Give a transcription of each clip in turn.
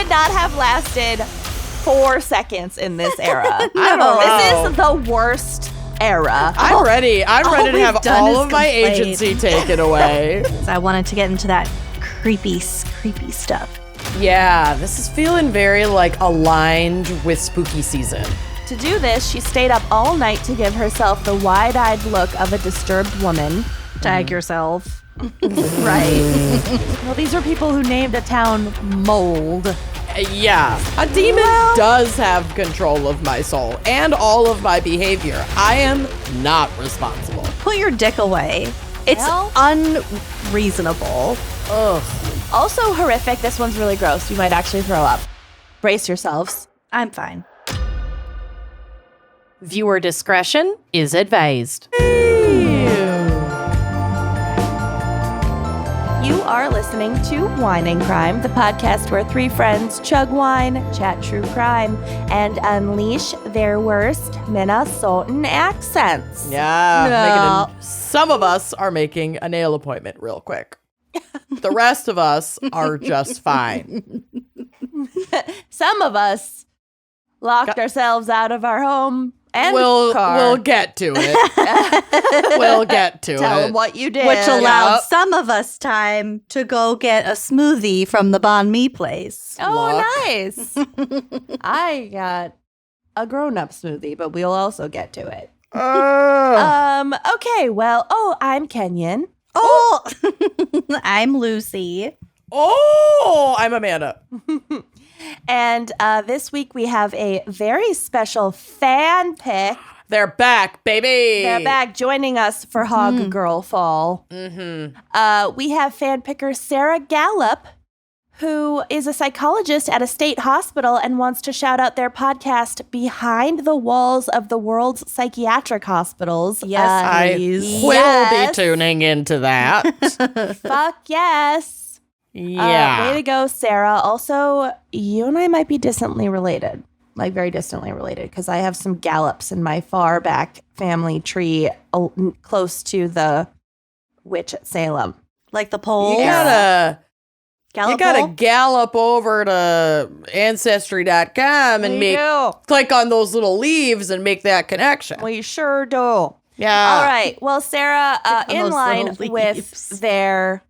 would not have lasted 4 seconds in this era. I don't know. This is the worst era. I'm ready to have all of my complain. agency taken away. So I wanted to get into that creepy stuff. Yeah, this is feeling very like aligned with spooky season. To do this, she stayed up all night to give herself the wide-eyed look of a disturbed woman. Tag yourself. Right. Well, these are people who named a town Mold. Yeah, a demon does have control of my soul and all of my behavior. I am not responsible. Put your dick away. It's Well? unreasonable. Ugh. Also horrific. This one's really gross. You might actually throw up. Brace yourselves. I'm fine. Viewer discretion is advised. You are listening to Wine and Crime, the podcast where 3 friends chug wine, chat true crime, and unleash their worst Minnesotan accents. Yeah, some of us are making a nail appointment real quick. The rest of us are just fine. Some of us locked ourselves out of our home and car. We'll get to it. We'll get to Tell it. them what you did. Which allowed Yep. some of us time to go get a smoothie from the banh mi place. Oh, nice. I got a grown-up smoothie, but we'll also get to it. Okay, well, I'm Kenyon. Oh, I'm Lucy. Oh, I'm Amanda. And this week we have a very special fan pick. They're back, baby. They're back joining us for Hog Girl Fall. Mm-hmm. We have fan picker Sarah Gallup, who is a psychologist at a state hospital and wants to shout out their podcast, Behind the Walls of the World's Psychiatric Hospitals. Yes, I please. will be tuning into that. Fuck yes. Yeah. Way to go, Sarah. Also, you and I might be distantly related, like very distantly related, because I have some Gallups in my far back family tree close to the witch at Salem. Like the pole. You gotta Gallop gallop over to Ancestry.com and click on those little leaves and make that connection. We sure do. Yeah. All right. Well, Sarah, on in those line little with leaves. their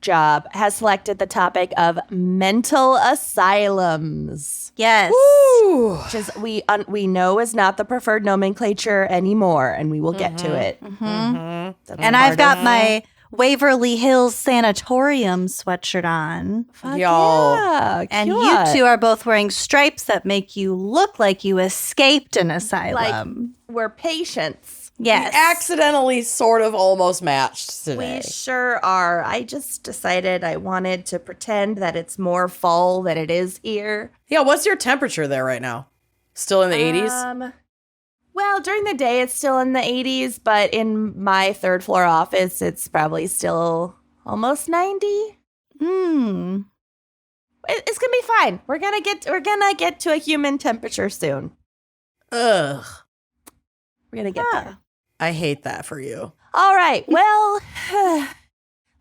job, has selected the topic of mental asylums. Yes. Ooh. Which is we know is not the preferred nomenclature anymore, and we will get to it. Mm-hmm. And I've got my Waverly Hills Sanatorium sweatshirt on. Fuck Y'all. yeah, And cute. you two are both wearing stripes that make you look like you escaped an asylum. We're patients. Yes. We accidentally sort of almost matched today. We sure are. I just decided I wanted to pretend that it's more fall than it is here. Yeah, what's your temperature there right now? Still in the 80s? Well, during the day it's still in the 80s, but in my 3rd floor office it's probably still almost 90. It's gonna be fine. We're gonna get to a human temperature soon. Ugh. We're gonna get there. I hate that for you. All right. Well,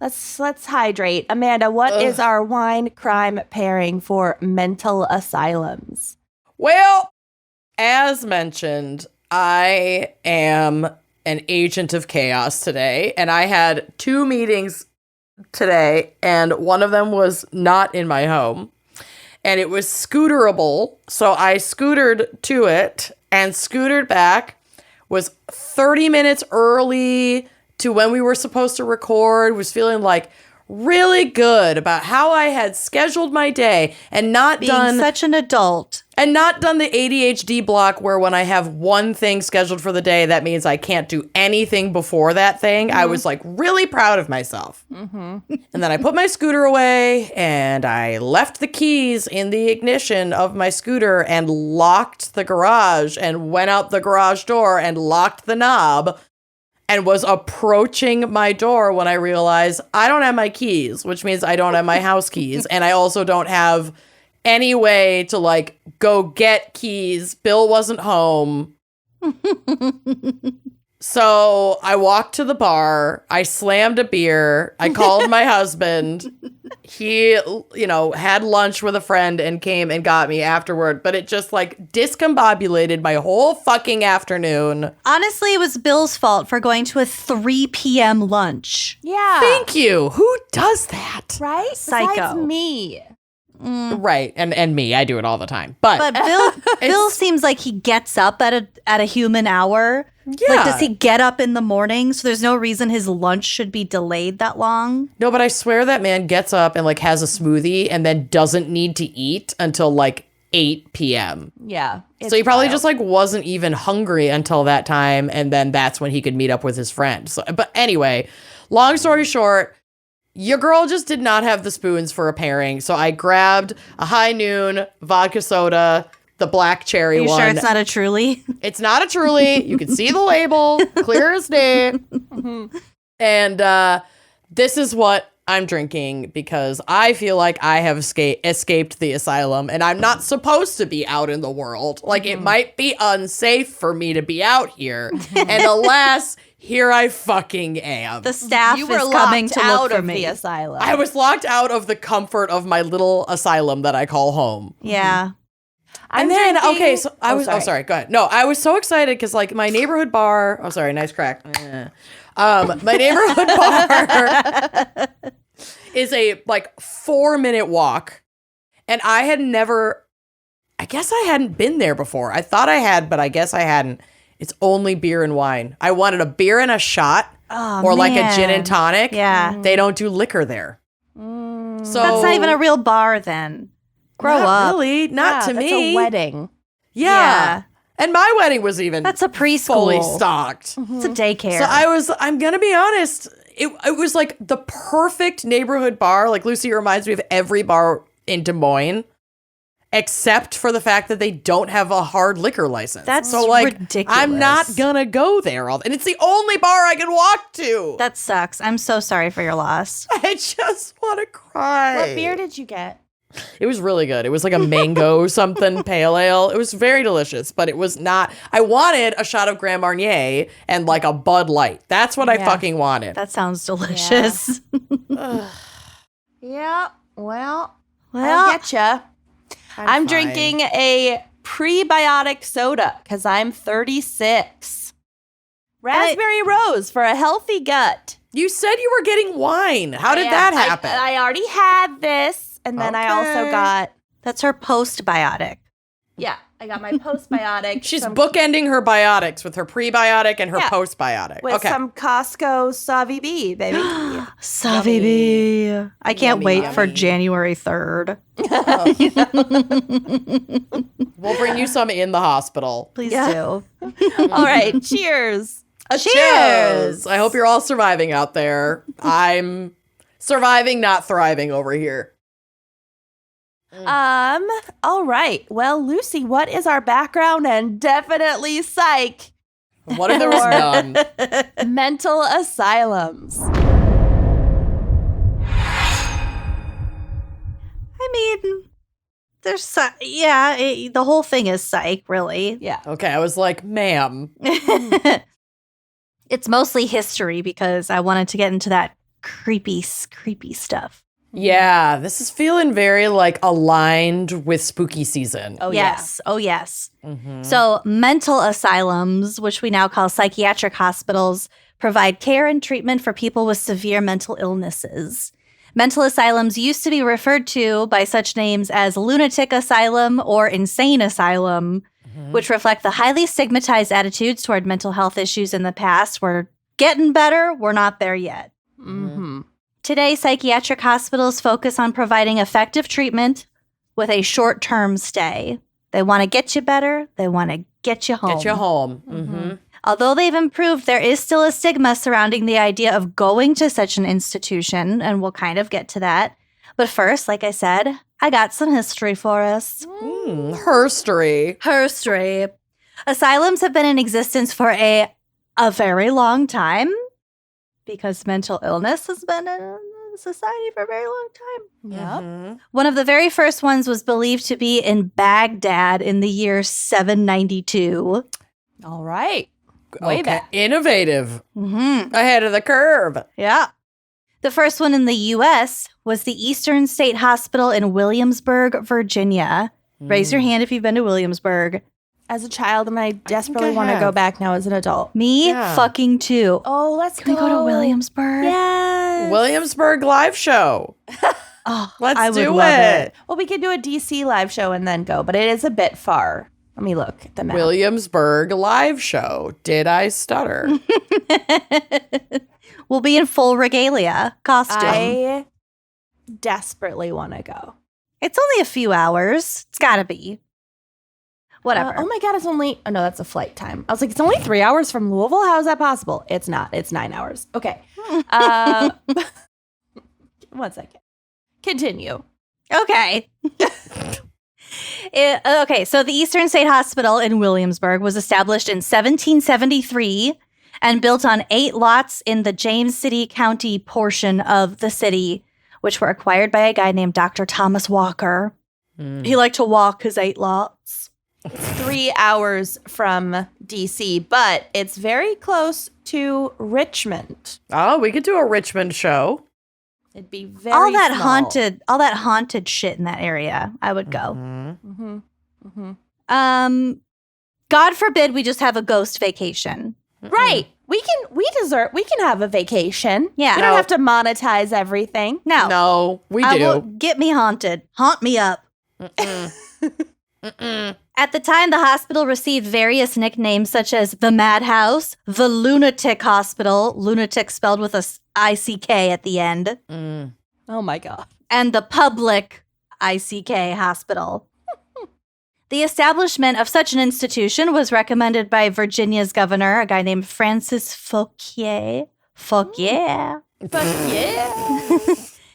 let's hydrate. Amanda, what is our wine crime pairing for mental asylums? Well, as mentioned, I am an agent of chaos today, and I had 2 meetings today, and one of them was not in my home, and it was scooterable, so I scootered to it and scootered back, was 30 minutes early to when we were supposed to record, was feeling like really good about how I had scheduled my day and not Being such an adult. And not done the ADHD block where when I have one thing scheduled for the day, that means I can't do anything before that thing. I was like really proud of myself. And then I put my scooter away and I left the keys in the ignition of my scooter and locked the garage and went out the garage door and locked the knob and was approaching my door when I realized I don't have my keys, which means I don't have my house keys. And I also don't have any way to go get keys. Bill wasn't home. So I walked to the bar. I slammed a beer. I called my husband. He, had lunch with a friend and came and got me afterward. But it just discombobulated my whole fucking afternoon. Honestly, it was Bill's fault for going to a 3 p.m. lunch. Yeah. Thank you. Who does that? Right? Psycho. Besides me. Right. And me. I do it all the time. But Bill seems like he gets up at a human hour. Yeah. Like, does he get up in the morning? So there's no reason his lunch should be delayed that long. No, but I swear that man gets up and has a smoothie and then doesn't need to eat until 8 p.m. Yeah. So he probably just wasn't even hungry until that time. And then that's when he could meet up with his friend. So, but anyway, long story short, your girl just did not have the spoons for a pairing. So I grabbed a High Noon vodka soda, the black cherry Are you one. sure it's not a Truly? It's not a Truly. You can see the label, clear as day. And this is what I'm drinking because I feel like I have escaped the asylum and I'm not supposed to be out in the world. It might be unsafe for me to be out here. And alas, here I fucking am. The staff You were is coming to out look for of me. the asylum. I was locked out of the comfort of my little asylum that I call home. Yeah. And then, okay, so I was, sorry, go ahead. No, I was so excited because my neighborhood bar, nice crack. My neighborhood bar is a 4-minute walk. And I guess I hadn't been there before. I thought I had, but I guess I hadn't. It's only beer and wine. I wanted a beer and a shot or a gin and tonic. Yeah. They don't do liquor there. So That's not even a real bar then. Grow up. Really, not to me. It's a wedding. Yeah. And my wedding was even That's a preschool. fully stocked. It's a daycare. So I'm going to be honest, it was the perfect neighborhood bar. Lucy reminds me of every bar in Des Moines, except for the fact that they don't have a hard liquor license. That's so ridiculous. I'm not going to go there. And it's the only bar I can walk to. That sucks. I'm so sorry for your loss. I just want to cry. What beer did you get? It was really good. It was a mango something pale ale. It was very delicious, but it was not. I wanted a shot of Grand Marnier and a Bud Light. That's what I fucking wanted. That sounds delicious. Yeah. Well, I'll get ya. I'm drinking a prebiotic soda because I'm 36. Raspberry rose for a healthy gut. You said you were getting wine. How did that happen? I already had this. And then I also got... That's her postbiotic. Yeah, I got my postbiotic. She's bookending her biotics with her prebiotic and her postbiotic. With some Costco Savvy Bee, baby. Savvy Bee. I can't wait for January 3rd. We'll bring you some in the hospital. Please do. All right, cheers. Cheers. I hope you're all surviving out there. I'm surviving, not thriving over here. All right. Well, Lucy, what is our background and definitely psych? What if there was none? Mental asylums. I mean, there's, the whole thing is psych, really. Yeah. Okay, I was like, ma'am. It's mostly history because I wanted to get into that creepy stuff. Yeah, this is feeling very aligned with spooky season. Oh, yes. Yeah. Oh, yes. Mm-hmm. So mental asylums, which we now call psychiatric hospitals, provide care and treatment for people with severe mental illnesses. Mental asylums used to be referred to by such names as lunatic asylum or insane asylum, which reflect the highly stigmatized attitudes toward mental health issues in the past. We're getting better. We're not there yet. Mm-hmm. Today, psychiatric hospitals focus on providing effective treatment with a short-term stay. They want to get you better. They want to get you home. Get you home. Mm-hmm. Although they've improved, there is still a stigma surrounding the idea of going to such an institution, and we'll kind of get to that. But first, like I said, I got some history for us. Herstory. Herstory. Asylums have been in existence for a very long time because mental illness has been in society for a very long time. Yep. Mm-hmm. One of the very first ones was believed to be in Baghdad in the year 792. All right. Way back. Innovative. Mm-hmm. Ahead of the curve. Yeah. The first one in the U.S. was the Eastern State Hospital in Williamsburg, Virginia. Raise your hand if you've been to Williamsburg. As a child, and I desperately want to go back now as an adult. Me fucking too. Oh, let's Can we go to Williamsburg? Yes. Williamsburg live show. Oh, Let's I would do love it. Well, we could do a DC live show and then go, but it is a bit far. Let me look at the map. Williamsburg live show. Did I stutter? We'll be in full regalia costume. I desperately want to go. It's only a few hours. It's gotta be. Whatever. Oh my God, it's only, oh no, that's a flight time. I was like, it's only 3 hours from Louisville? How is that possible? It's not. It's 9 hours. Okay. 1 second. Continue. Okay. Okay, so the Eastern State Hospital in Williamsburg was established in 1773 and built on 8 lots in the James City County portion of the city, which were acquired by a guy named Dr. Thomas Walker. He liked to walk his 8 lots. 3 hours from DC, but it's very close to Richmond. Oh, we could do a Richmond show. It'd be very all that small. haunted shit in that area. I would go. Mm-hmm. Mm-hmm. God forbid we just have a ghost vacation. Right. We can have a vacation. Yeah. We don't have to monetize everything. No, we I do. will get me haunted. Haunt me up. At the time, the hospital received various nicknames such as the Madhouse, the Lunatic Hospital, lunatic spelled with a I-C-K at the end, Oh my God. and the Public ICK Hospital. The establishment of such an institution was recommended by Virginia's governor, a guy named Francis Fauquier. Fauquier. Fuck yeah.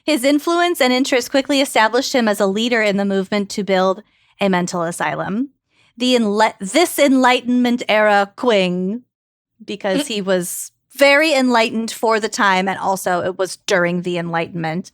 His influence and interest quickly established him as a leader in the movement to build a mental asylum. This Enlightenment era queen, because he was very enlightened for the time, and also it was during the Enlightenment,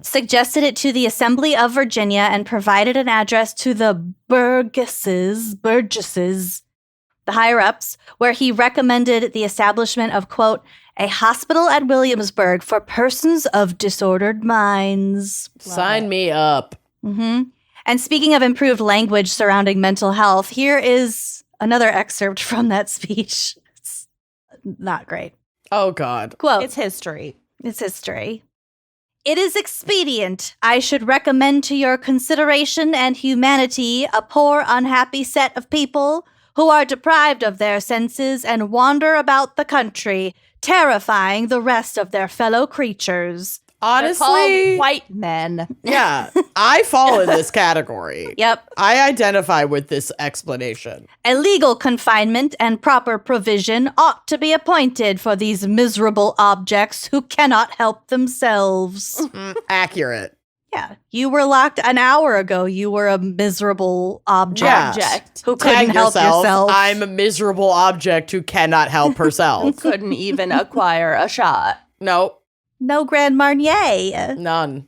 suggested it to the Assembly of Virginia and provided an address to the Burgesses, the higher-ups, where he recommended the establishment of, quote, a hospital at Williamsburg for persons of disordered minds. Sign me up. Mm-hmm. And speaking of improved language surrounding mental health, here is another excerpt from that speech. It's not great. Oh, God. Quote, It's history. It's history. It is expedient. I should recommend to your consideration and humanity a poor, unhappy set of people who are deprived of their senses and wander about the country, terrifying the rest of their fellow creatures. They're called Honestly, white men. yeah, I fall in this category. Yep. I identify with this explanation. A legal confinement and proper provision ought to be appointed for these miserable objects who cannot help themselves. Accurate. Yeah. You were locked an hour ago. You were a miserable object Object. who couldn't Tag help yourself. I'm a miserable object who cannot help herself. Couldn't even acquire a shot. Nope, No Grand Marnier. none.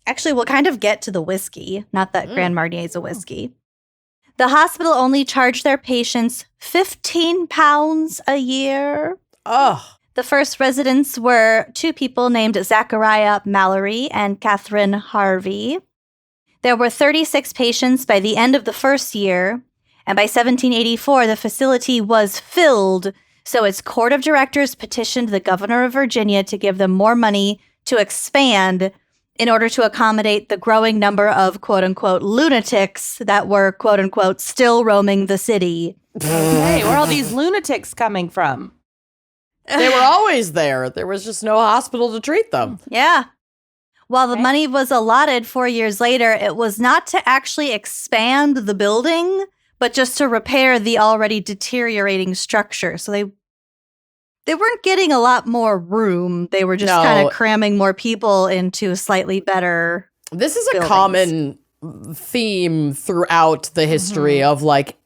Actually, we'll kind of get to the whiskey. Not that Grand Marnier is a whiskey. The hospital only charged their patients £15 a year. Ugh. The first residents were 2 people named Zachariah Mallory and Catherine Harvey. There were 36 patients by the end of the first year, and by 1784, the facility was filled, so its court of directors petitioned the governor of Virginia to give them more money to expand in order to accommodate the growing number of quote-unquote lunatics that were quote-unquote still roaming the city. Hey, where are all these lunatics coming from? They were always there. There was just no hospital to treat them. Yeah. While the Okay. money was allotted 4 years later, it was not to actually expand the building, but just to repair the already deteriorating structure. So they weren't getting a lot more room. They were just No. kind of cramming more people into slightly better. This is a Buildings. common theme throughout the history of like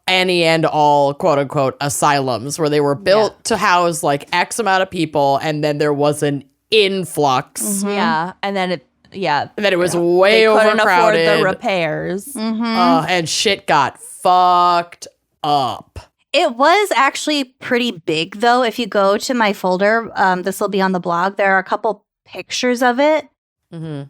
any and all quote unquote asylums where they were built to house like X amount of people and then there was an influx Yeah, and then and then it was way they couldn't afford overcrowded the repairs. Mm-hmm. and shit got fucked up. It was actually pretty big, though. If you go to my folder, this will be on the blog. There are a couple pictures of it. Mm-hmm.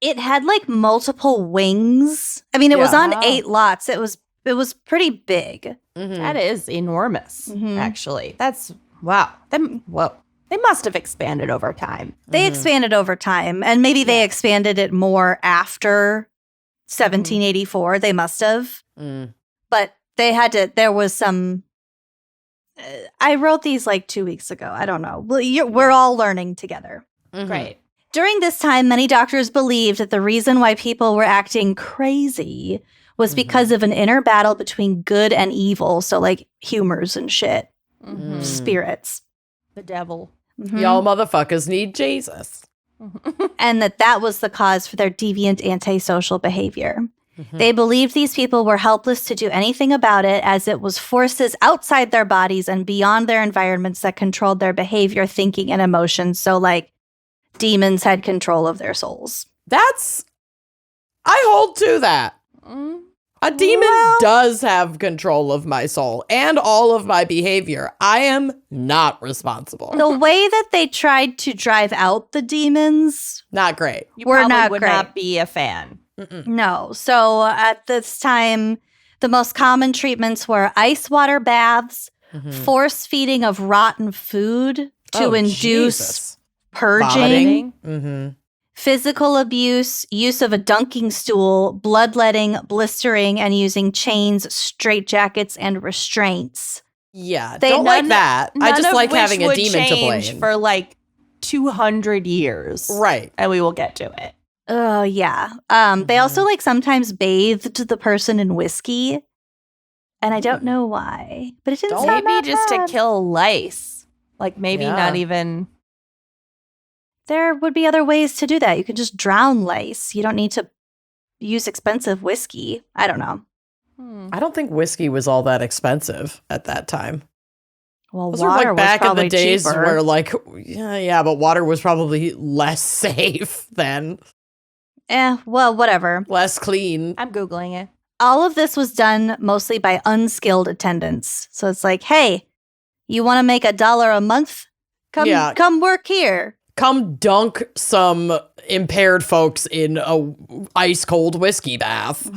It had like multiple wings. I mean, it was on 8 lots. It was pretty big. Mm-hmm. That is enormous, actually. That's, wow. They must have expanded over time. They expanded over time, and maybe they expanded it more after 1784. They must have. But they had to, there was some, I wrote these like 2 weeks ago. I don't know. We're all learning together. Great. During this time, many doctors believed that the reason why people were acting crazy was because of an inner battle between good and evil. So like humors and shit, spirits. The devil. Y'all motherfuckers need Jesus. And that was the cause for their deviant antisocial behavior. They believed these people were helpless to do anything about it, as it was forces outside their bodies and beyond their environments that controlled their behavior, thinking, and emotions. So like demons had control of their souls. I hold to that. A demon does have control of my soul and all of my behavior. I am not responsible. The way that they tried to drive out the demons, Not great. You We're probably not would great. not be a fan. no. So at this time, the most common treatments were ice water baths, force feeding of rotten food to induce Jesus. purging, Vomiting. physical abuse, use of a dunking stool, bloodletting, blistering, and using chains, straitjackets, and restraints. Yeah, They- don't like None- that. I None just of like which having a would demon to change blame. for like 200 years. Right. And we will get to it. Oh, yeah. They also like sometimes bathed the person in whiskey. And I don't know why, but it didn't Don't- sound Maybe that just bad. to kill lice. Like maybe Yeah. not even. There would be other ways to do that. You could just drown lice. You don't need to use expensive whiskey. I don't know. I don't think whiskey was all that expensive at that time. Well, Those were water like back was in the probably days cheaper. where like, yeah, but water was probably less safe then, Well, whatever. less clean. I'm Googling it. All of this was done mostly by unskilled attendants. So it's like, hey, you want to make $1 a month? Come work here. Come dunk some impaired folks in a ice cold whiskey bath.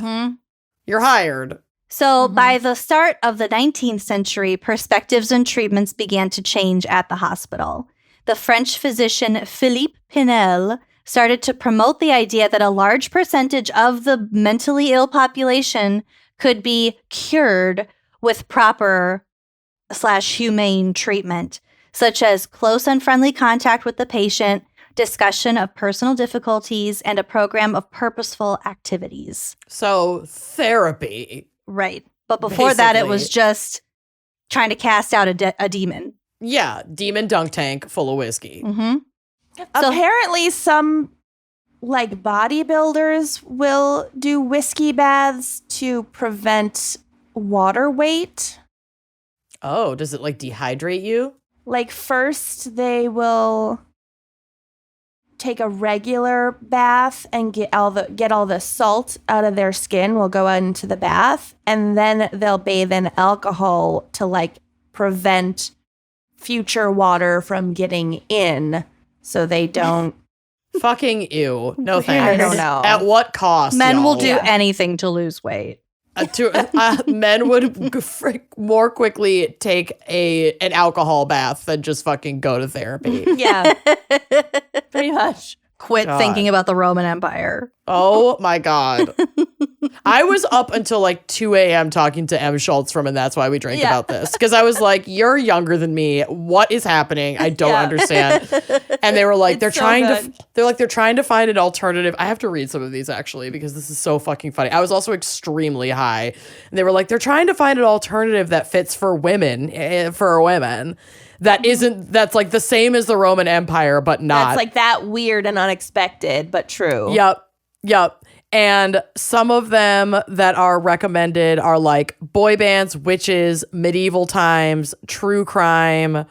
You're hired. So by the start of the 19th century, perspectives and treatments began to change at the hospital. The French physician Philippe Pinel started to promote the idea that a large percentage of the mentally ill population could be cured with proper/humane treatment, such as close and friendly contact with the patient, discussion of personal difficulties, and a program of purposeful activities. So therapy. Right. But before that, it was Basically. just trying to cast out a demon. Yeah, demon dunk tank full of whiskey. So- Apparently, some like bodybuilders will do whiskey baths to prevent water weight. Oh, does it like dehydrate you? Like first they will take a regular bath and get all the salt out of their skin, will go into the bath, and then they'll bathe in alcohol to like prevent future water from getting in so they don't. Fucking ew. No Weird. thanks. I don't know. At what cost? Men will y'all? do anything to lose weight. Men would more quickly take an alcohol bath than just fucking go to therapy. Yeah, pretty much. Quit God. thinking about the Roman Empire. Oh my God. I was up until like 2 a.m. talking to M. Schultz from And That's Why We Drink about this. Because I was like, you're younger than me. What is happening? I don't understand. And they were like, they're trying to find an alternative. I have to read some of these actually, because this is so fucking funny. I was also extremely high. And they were like, they're trying to find an alternative that fits for women, that's like the same as the Roman Empire, but not. That's like that weird and unexpected, but true. Yep. And some of them that are recommended are like boy bands, witches, medieval times, true crime.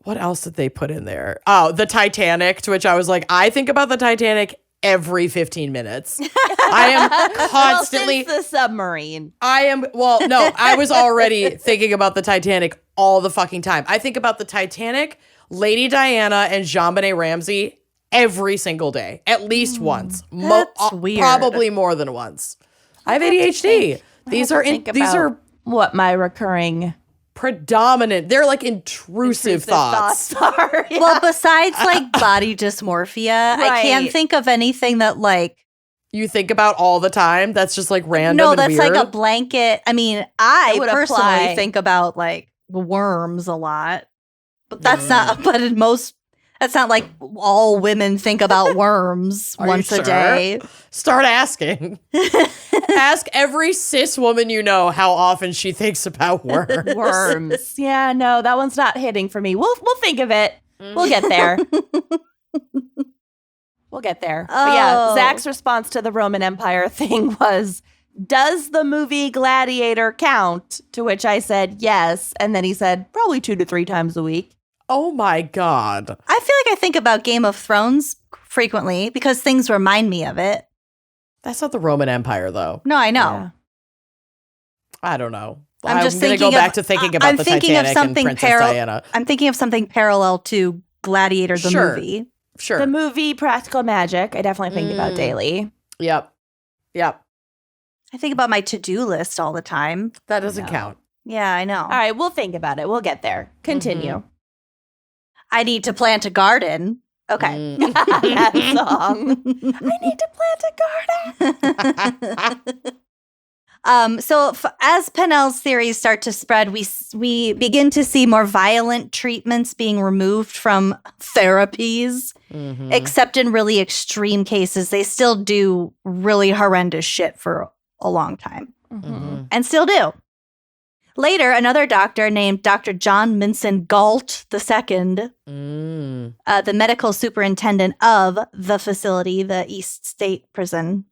What else did they put in there? Oh, the Titanic, to which I was like, I think about the Titanic every 15 minutes. I am constantly Well, since the submarine. I was already thinking about the Titanic all the fucking time. I think about the Titanic, Lady Diana, and Jean-Benet Ramsey every single day, at least once. That's weird. Probably more than once. I have ADHD. These are what my recurring predominant. They're like intrusive thoughts. are. Yeah. Well, besides like body dysmorphia, I can't Right. think of anything that like You think about all the time. That's just like random. no, and that's weird. like a blanket. I mean, I would personally apply. think about like worms a lot, but that's not. But in most, that's not like all women think about worms Are you once a sure? day. Start asking. Ask every cis woman you know how often she thinks about worms. Worms. Yeah, no, that one's not hitting for me. We'll think of it. We'll get there. We'll get there. But yeah, Oh. Zach's response to the Roman Empire thing was, does the movie Gladiator count? To which I said yes. And then he said, probably 2 to 3 times a week. Oh my God. I feel like I think about Game of Thrones frequently because things remind me of it. That's not the Roman Empire, though. No, I know. Yeah. I don't know. I'm just going to thinking go back of- to thinking about I'm the thinking of Titanic something and Princess Diana. I'm thinking of something parallel to Gladiator, the Sure. movie. Sure. The movie Practical Magic, I definitely think about daily. Yep. I think about my to-do list all the time. That doesn't No. count. Yeah, I know. All right, we'll think about it. We'll get there. Continue. I need to plant a garden. Okay. Mm. That song. I need to plant a garden. As Penel's theories start to spread, we begin to see more violent treatments being removed from therapies, Mhm. except in really extreme cases. They still do really horrendous shit for a long time Mhm. and still do. Later, another doctor named Dr. John Minson Galt II, Mm. the medical superintendent of the facility, the East State Prison,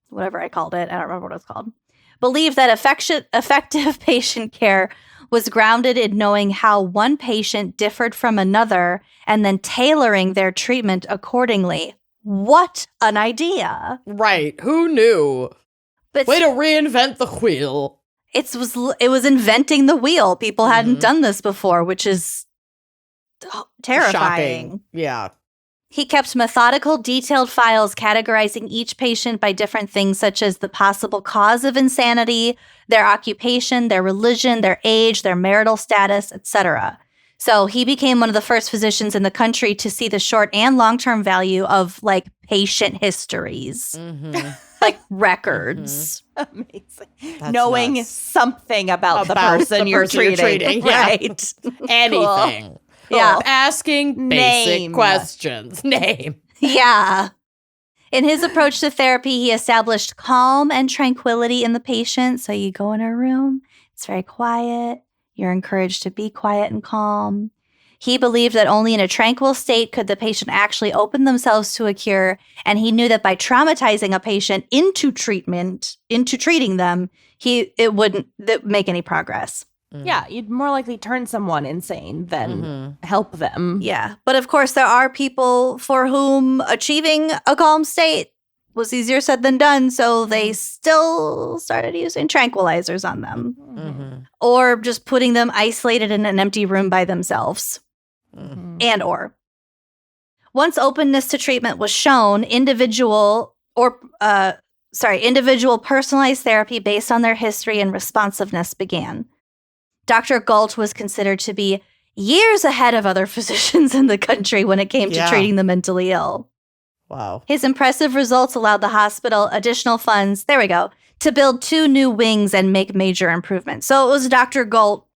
whatever I called it, I don't remember what it was called, believed that effective patient care was grounded in knowing how one patient differed from another and then tailoring their treatment accordingly. What an idea. Right. Who knew? But Way to reinvent the wheel. it was inventing the wheel. People hadn't Mhm. done this before, which is terrifying. Shocking. Yeah. He kept methodical, detailed files categorizing each patient by different things such as the possible cause of insanity, their occupation, their religion, their age, their marital status, etc. So he became one of the first physicians in the country to see the short and long-term value of like patient histories, Mhm. like records. Amazing. That's Knowing nuts. something about the About person the you're person you're treating. treating, yeah. Right. Anything. Yeah. Asking basic Name. questions. Name. Yeah. In his approach to therapy, he established calm and tranquility in the patient. So you go in a room, it's very quiet. You're encouraged to be quiet and calm. He believed that only in a tranquil state could the patient actually open themselves to a cure. And he knew that by traumatizing a patient into treating them, it wouldn't make any progress. Yeah, you'd more likely turn someone insane than Mhm. help them. Yeah. But of course, there are people for whom achieving a calm state was easier said than done. So they still started using tranquilizers on them Mhm. or just putting them isolated in an empty room by themselves. Mhm. And/or once openness to treatment was shown, individual personalized therapy based on their history and responsiveness began. Dr. Galt was considered to be years ahead of other physicians in the country when it came to Yeah. treating the mentally ill. Wow. His impressive results allowed the hospital additional funds, to build 2 new wings and make major improvements. So it was Dr. Galt,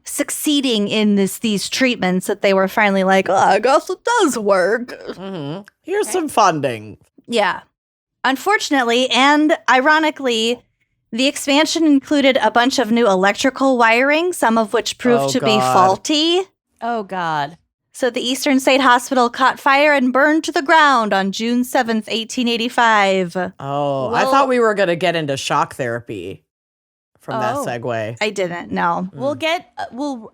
succeeding in these treatments that they were finally like, oh, I guess it does work. Mhm. Here's some funding. Yeah. Unfortunately, and ironically, the expansion included a bunch of new electrical wiring, some of which proved Oh, to be God. faulty. Oh, God. So the Eastern State Hospital caught fire and burned to the ground on June 7th, 1885. Oh, I Well- thought we were going to get into shock therapy from that Oh. segue. I didn't know.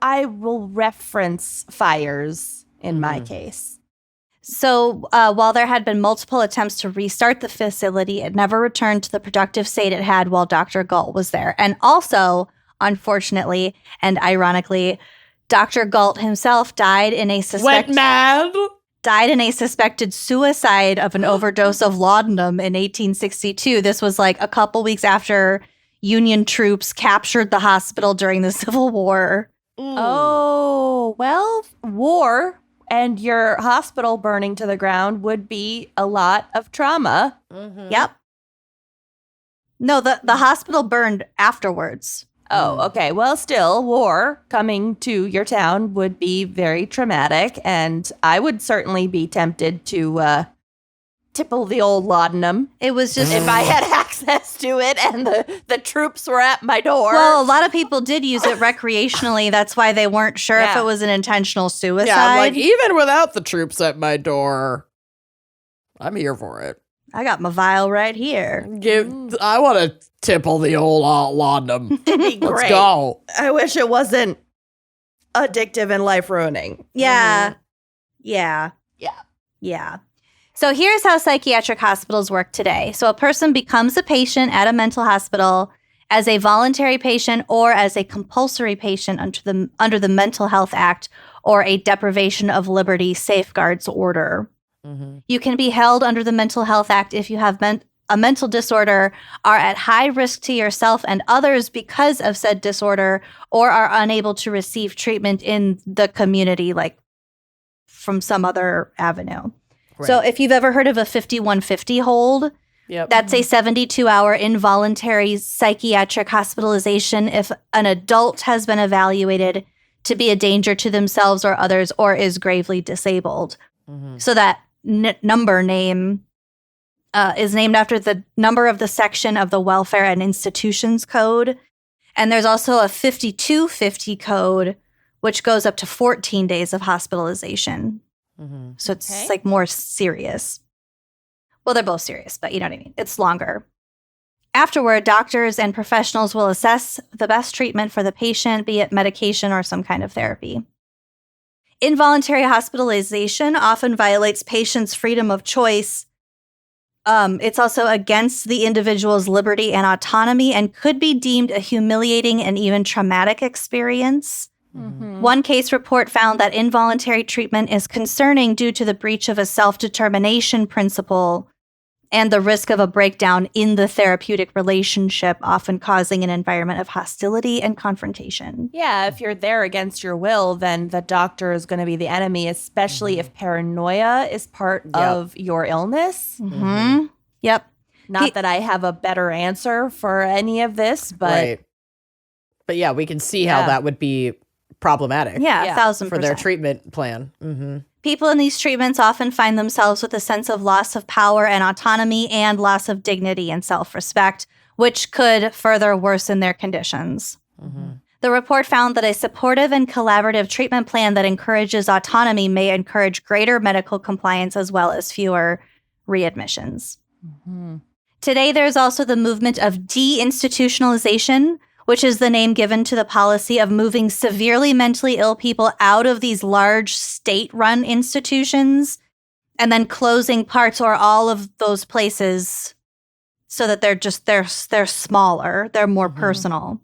I will reference fires in my case. So while there had been multiple attempts to restart the facility, it never returned to the productive state it had while Dr. Galt was there. And also, unfortunately and ironically, Dr. Galt himself died in a suspected suicide of an overdose of laudanum in 1862. This was like a couple weeks after Union troops captured the hospital during the Civil War. Oh, well, war and your hospital burning to the ground would be a lot of trauma. Mm-hmm. Yep. No, the hospital burned afterwards. Oh, okay. Well, still, war coming to your town would be very traumatic, and I would certainly be tempted to tipple the old laudanum. It was just... If I had access to it and the troops were at my door. Well, a lot of people did use it recreationally. That's why they weren't sure if Yeah. it was an intentional suicide. Yeah, I'm like, even without the troops at my door, I'm here for it. I got my vial right here. I want to tipple the old laudanum. It'd be Let's great. go. I wish it wasn't addictive and life-ruining. Yeah. Yeah. Yeah. Yeah. So here's how psychiatric hospitals work today. So a person becomes a patient at a mental hospital as a voluntary patient or as a compulsory patient under the Mental Health Act or a deprivation of liberty safeguards order. Mm-hmm. You can be held under the Mental Health Act if you have a mental disorder, are at high risk to yourself and others because of said disorder, or are unable to receive treatment in the community, like from some other avenue. Right. So if you've ever heard of a 5150 hold, Yep. that's a 72-hour involuntary psychiatric hospitalization if an adult has been evaluated to be a danger to themselves or others or is gravely disabled. Mm-hmm. So that number name is named after the number of the section of the Welfare and Institutions Code. And there's also a 5250 code, which goes up to 14 days of hospitalization. Mm-hmm. So it's Okay. like more serious. Well, they're both serious, but you know what I mean. It's longer. Afterward, doctors and professionals will assess the best treatment for the patient, be it medication or some kind of therapy. Involuntary hospitalization often violates patients' freedom of choice. It's also against the individual's liberty and autonomy and could be deemed a humiliating and even traumatic experience. Mm-hmm. One case report found that involuntary treatment is concerning due to the breach of a self-determination principle and the risk of a breakdown in the therapeutic relationship, often causing an environment of hostility and confrontation. Yeah, if you're there against your will, then the doctor is going to be the enemy, especially if paranoia is part of your illness. Mm-hmm. Yep. Not that I have a better answer for any of this, but Right. But yeah, we can see how Yeah. that would be problematic Yeah, Yeah. 1,000%. for their treatment plan. Mm-hmm. People in these treatments often find themselves with a sense of loss of power and autonomy and loss of dignity and self-respect, which could further worsen their conditions. Mm-hmm. The report found that a supportive and collaborative treatment plan that encourages autonomy may encourage greater medical compliance as well as fewer readmissions. Mhm. Today, there's also the movement of deinstitutionalization, which is the name given to the policy of moving severely mentally ill people out of these large state-run institutions and then closing parts or all of those places so that they're smaller, they're more personal,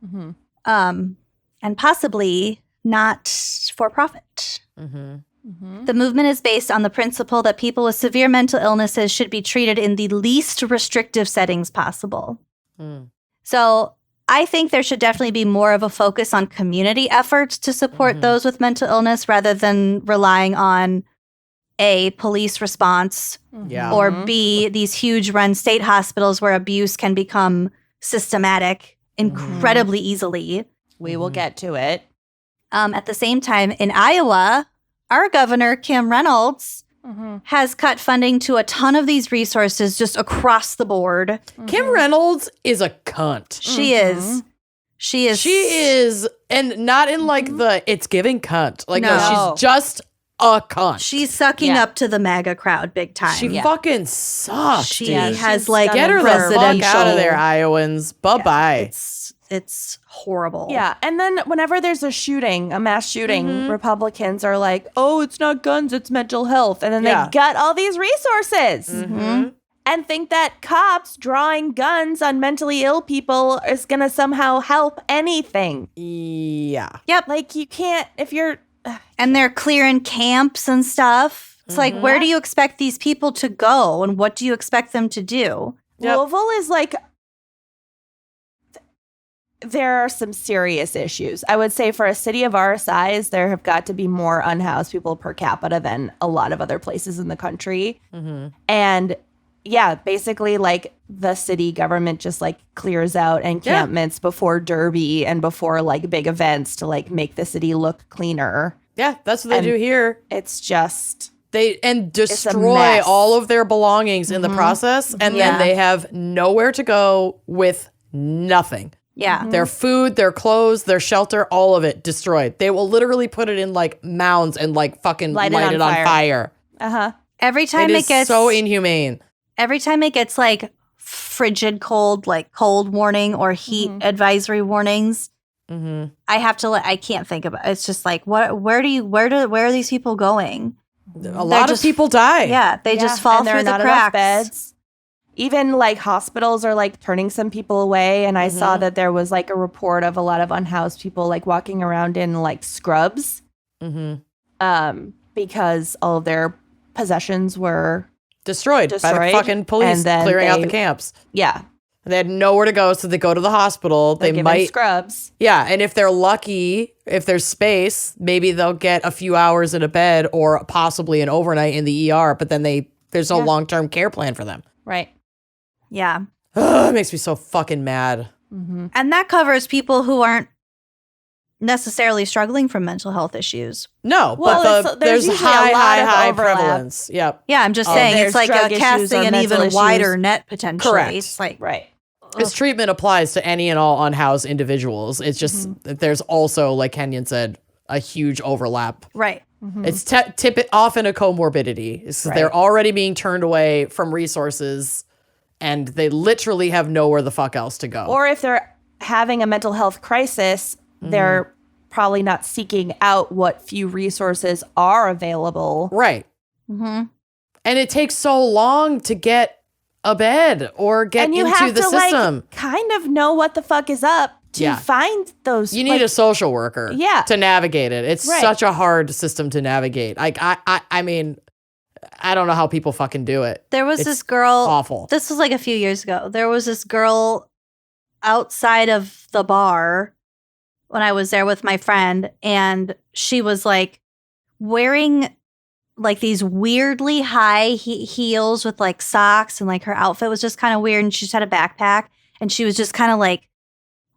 Mhm. and possibly not for profit. Mm-hmm. Mhm. The movement is based on the principle that people with severe mental illnesses should be treated in the least restrictive settings possible. Mm. So I think there should definitely be more of a focus on community efforts to support Mhm. those with mental illness rather than relying on A, police response, Yeah. or Mhm. B, these huge run state hospitals where abuse can become systematic incredibly easily. We will get to it. At the same time, in Iowa, our governor, Kim Reynolds, Mhm. has cut funding to a ton of these resources just across the board. Kim Reynolds is a cunt. She is. She is. And not in like the it's giving cunt. Like, no, No. she's just a cunt. She's sucking Yeah. up to the MAGA crowd big time. She Yeah. fucking sucks. She dude. has She's like got Get her the fuck presidential. out of there, Iowans. Bye bye. It's It's horrible. Yeah. And then whenever there's a shooting, a mass shooting, Republicans are like, oh, it's not guns, it's mental health. And then they gut all these resources and think that cops drawing guns on mentally ill people is going to somehow help anything. Yeah. Yep. Like, you can't, if you're... And they're clearing camps and stuff. It's like, where do you expect these people to go? And what do you expect them to do? Yep. Louisville is like... There are some serious issues. I would say for a city of our size, there have got to be more unhoused people per capita than a lot of other places in the country. And yeah, basically like the city government just like clears out encampments before Derby and before like big events to like make the city look cleaner. Yeah, that's what they do here. It's just... They destroy all of their belongings in the process, and then they have nowhere to go with nothing. Yeah. Their food, their clothes, their shelter, all of it destroyed. They will literally put it in like mounds and like fucking light it on fire. Every time it gets so inhumane. Every time it gets like frigid cold, like cold warning or heat advisory warnings, I have to I can't think about it. It's just like where are these people going? A lot of people die. Yeah, they just fall through the cracks. Beds. Even like hospitals are like turning some people away. And I saw that there was like a report of a lot of unhoused people like walking around in like scrubs because all of their possessions were destroyed by the fucking police clearing out the camps. Yeah. They had nowhere to go, so they go to the hospital. They might scrubs. Yeah, and if they're lucky, if there's space, maybe they'll get a few hours in a bed or possibly an overnight in the ER, but then there's no long-term care plan for them. Right. Yeah. It makes me so fucking mad. And that covers people who aren't necessarily struggling from mental health issues. No, well, but there's high overlap. prevalence. Yep. Yeah, I'm just saying it's like a casting an even wider net potentially. Correct. It's like This treatment applies to any and all unhoused individuals. It's just that there's also, like Kenyon said, a huge overlap. Right. It's often a comorbidity. They're already being turned away from resources and they literally have nowhere the fuck else to go. Or if they're having a mental health crisis, they're probably not seeking out what few resources are available. Right. And it takes so long to get a bed or get into the system. Like, kind of know what the fuck is up to find those. You need a social worker to navigate it. It's such a hard system to navigate. Like I mean, I don't know how people fucking do it. There was this girl. Awful. This was like a few years ago. There was this girl outside of the bar when I was there with my friend, and she was like wearing like these weirdly high heels with like socks, and like her outfit was just kind of weird, and she just had a backpack, and she was just kind of like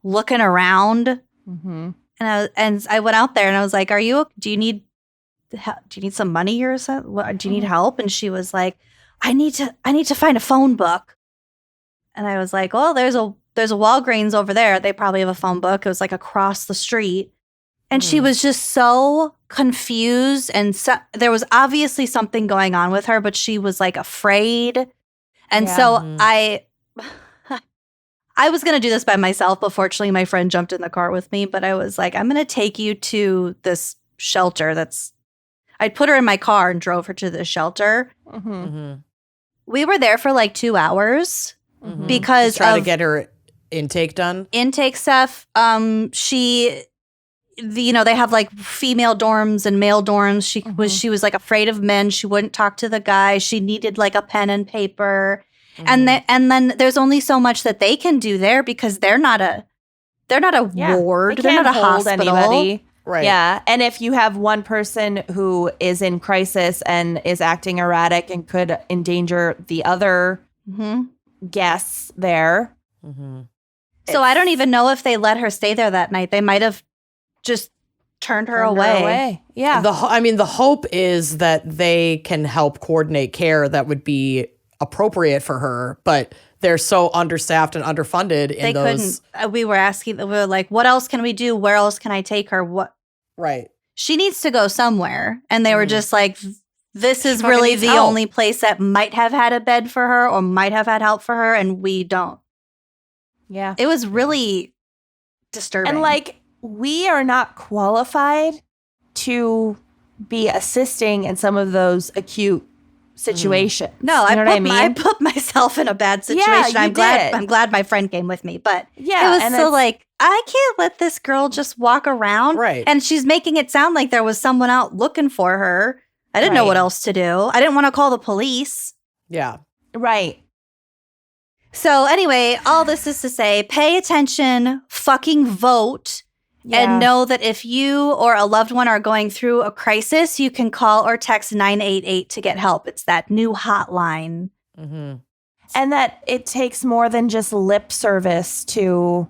looking around. And I went out there and I was like, do you need some money or something? Do you need help? And she was like, I need to find a phone book. And I was like, well, there's a Walgreens over there. They probably have a phone book. It was like across the street. And she was just so confused. And there was obviously something going on with her, but she was like afraid. And so I was going to do this by myself, but fortunately my friend jumped in the car with me. But I was like, I'm going to take you to this shelter I put her in my car and drove her to the shelter. We were there for like 2 hours because just trying to get her intake done. Intake stuff. They have like female dorms and male dorms. She was like afraid of men. She wouldn't talk to the guy. She needed like a pen and paper. And then there's only so much that they can do there because they're not a ward. They're not a hospital. Anybody. Right. Yeah. And if you have one person who is in crisis and is acting erratic and could endanger the other guests there. So I don't even know if they let her stay there that night. They might have just turned her away. Yeah. The hope is that they can help coordinate care that would be appropriate for her, but they're so understaffed and underfunded in those. Couldn't. We were like, what else can we do? Where else can I take her? What? Right. She needs to go somewhere. And they were just like, this is really the only place that might have had a bed for her or might have had help for her, and we don't. Yeah. It was really disturbing. And like, we are not qualified to be assisting in some of those acute situations. No, you know what I mean? I put myself in a bad situation. Yeah, I'm glad my friend came with me, but Yeah, it was and so it's- like, I can't let this girl just walk around. Right. And she's making it sound like there was someone out looking for her. I didn't know Right. what else to do. I didn't want to call the police. Yeah. Right. So anyway, all this is to say, pay attention, fucking vote, and know that if you or a loved one are going through a crisis, you can call or text 988 to get help. It's that new hotline. Mm-hmm. And that it takes more than just lip service to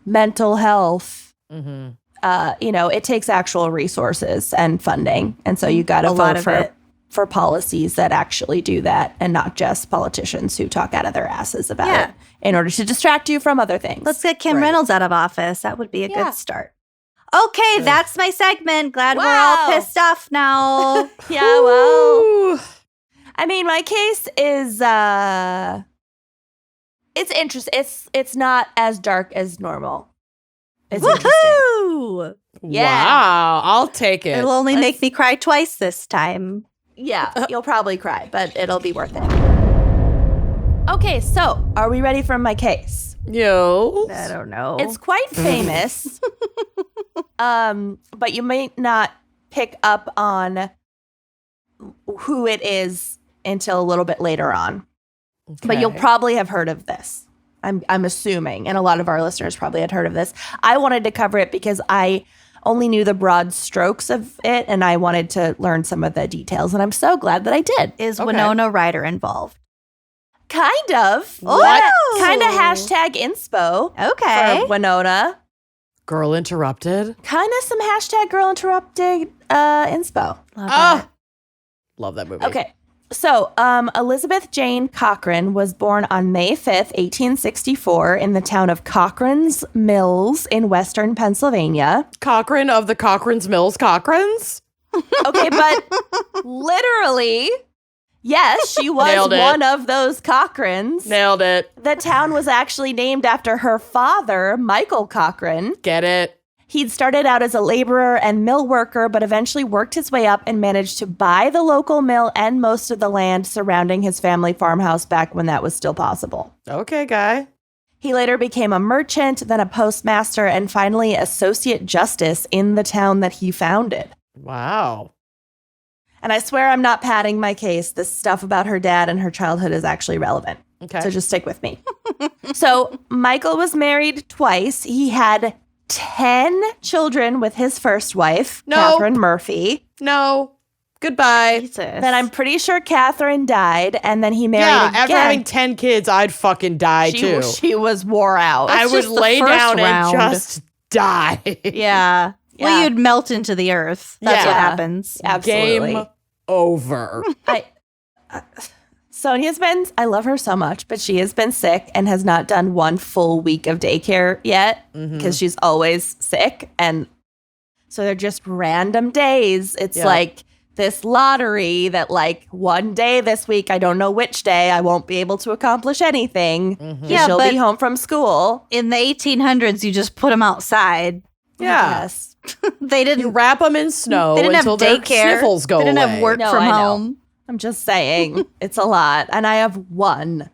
mental health. Mm-hmm. It takes actual resources and funding. And so you got to A lot vote of for policies that actually do that and not just politicians who talk out of their asses about Yeah. it in order to distract you from other things. Let's get Kim Right. Reynolds out of office. That would be a Yeah. good start. Okay, that's my segment. Glad we're all Wow. pissed off now. Yeah, well, I mean, my case is it's interesting. It's not as dark as normal. It's interesting. Woohoo! Yeah. Wow. I'll take it. It'll only make me cry twice this time. Yeah, you'll probably cry, but it'll be worth it. Okay, so are we ready for my case? Yo. I don't know. It's quite famous, but you might not pick up on who it is until a little bit later on. But you'll Okay. probably have heard of this. I'm assuming, and a lot of our listeners probably had heard of this. I wanted to cover it because I only knew the broad strokes of it, and I wanted to learn some of the details, and I'm so glad that I did. Is Okay. Winona Ryder involved? Kind of. What? Kind of hashtag inspo Okay. for Winona. Girl interrupted. Kind of some hashtag girl interrupted inspo. Love Ah. that. Love that movie. Okay. So, Elizabeth Jane Cochran was born on May 5th, 1864 in the town of Cochran's Mills in western Pennsylvania. Cochran of the Cochran's Mills Cochrans? Okay, but literally, yes, she was Nailed it. one of those Cochrans. Nailed it. The town was actually named after her father, Michael Cochran. Get it? He'd started out as a laborer and mill worker, but eventually worked his way up and managed to buy the local mill and most of the land surrounding his family farmhouse back when that was still possible. Okay, guy. He later became a merchant, then a postmaster, and finally associate justice in the town that he founded. Wow. And I swear I'm not padding my case. This stuff about her dad and her childhood is actually relevant. Okay. So just stick with me. So Michael was married twice. He had 10 children with his first wife, No. Catherine Murphy. No. Goodbye. Jesus. Then I'm pretty sure Catherine died, and then he married Yeah, again. after having 10 kids, I'd fucking die too. She was wore out. I That's would just the lay first down round. and just die. Yeah. Well, Yeah. you'd melt into the earth. That's Yeah. what happens. Absolutely. Game over. Sonia's been, I love her so much, but she has been sick and has not done one full week of daycare yet because she's always sick. And so they're just random days. It's Yeah. like this lottery that like one day this week, I don't know which day, I won't be able to accomplish anything. Yeah, She'll but- be home from school. In the 1800s, you just put them outside. Yeah. Yes. They You didn't. wrap them in snow They didn't have until their daycare. sniffles go They didn't away. have work No, from I know. home. I'm just saying it's a lot. And I have one.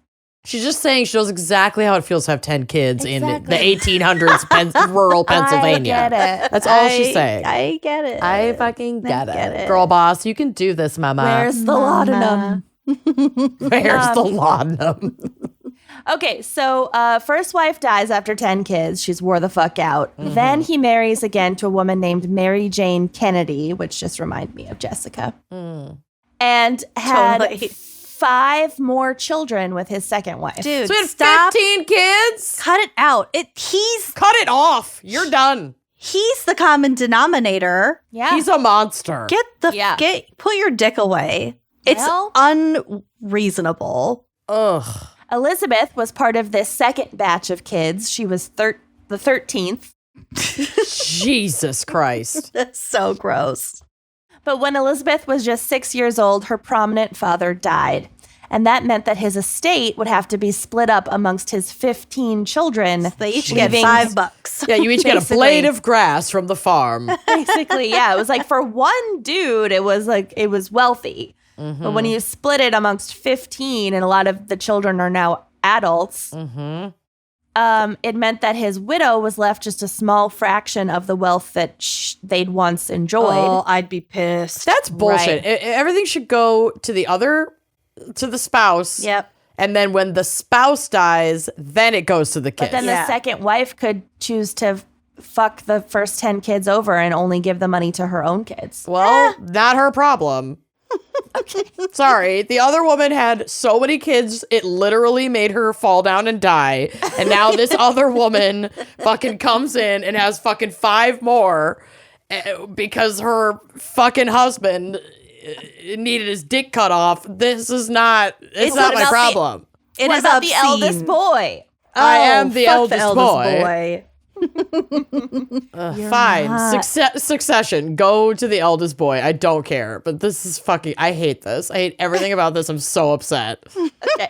She's just saying she knows exactly how it feels to have 10 kids in Exactly. the 1800s rural Pennsylvania. I get it. That's all she's saying. I get it. I fucking get get it. it. Girl boss, you can do this, mama. Where's the laudanum? Where's the laudanum? Okay, so first wife dies after 10 kids. She's wore the fuck out. Then he marries again to a woman named Mary Jane Kennedy, which just reminded me of Jessica. And had Totally. 5 more children with his second wife. Dude, So we had stop. 15 kids? Cut it out. He's Cut it off. You're done. the common denominator. Yeah. He's a monster. Put your dick away. It's Well- unreasonable. Ugh. Elizabeth was part of this second batch of kids. She was the 13th. Jesus Christ. That's so gross. But when Elizabeth was just 6 years old, her prominent father died. And that meant that his estate would have to be split up amongst his 15 children. They each get leaving- $5. Yeah, you each get a blade of grass from the farm. Basically, yeah. It was like for one dude, it was wealthy. But when you split it amongst 15, and a lot of the children are now adults, it meant that his widow was left just a small fraction of the wealth that they'd once enjoyed. Oh, I'd be pissed. That's bullshit. Right. Everything should go to the spouse. Yep. And then when the spouse dies, then it goes to the kids. But then the second wife could choose to fuck the first 10 kids over and only give the money to her own kids. Well, not her problem. Okay. Sorry. The other woman had so many kids, it literally made her fall down and die. And now this other woman fucking comes in and has fucking 5 more because her fucking husband needed his dick cut off. It's not my problem. What about the eldest boy? I am the eldest boy. Fine. not. Succession. Go to the eldest boy. I don't care. But this is fucking... I hate this. I hate everything about this. I'm so upset. Okay.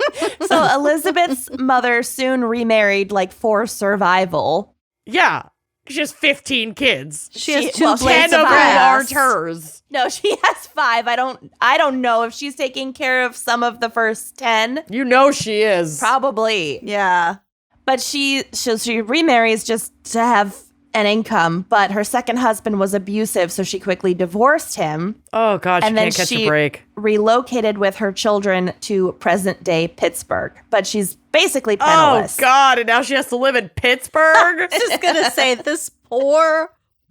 So Elizabeth's mother soon remarried, for survival. Yeah. She has 15 kids. She has 2 well, blades 10 of of them grass. aren't hers. No, she has 5. I don't know if she's taking care of some of the first 10. You know she is. Probably. Yeah. But she remarries just to have an income, but her second husband was abusive, so she quickly divorced him. Oh, God, she And then can't catch she a break. relocated with her children to present-day Pittsburgh. But she's basically Oh, penniless. God, and now she has to live in Pittsburgh? Just gonna say, this poor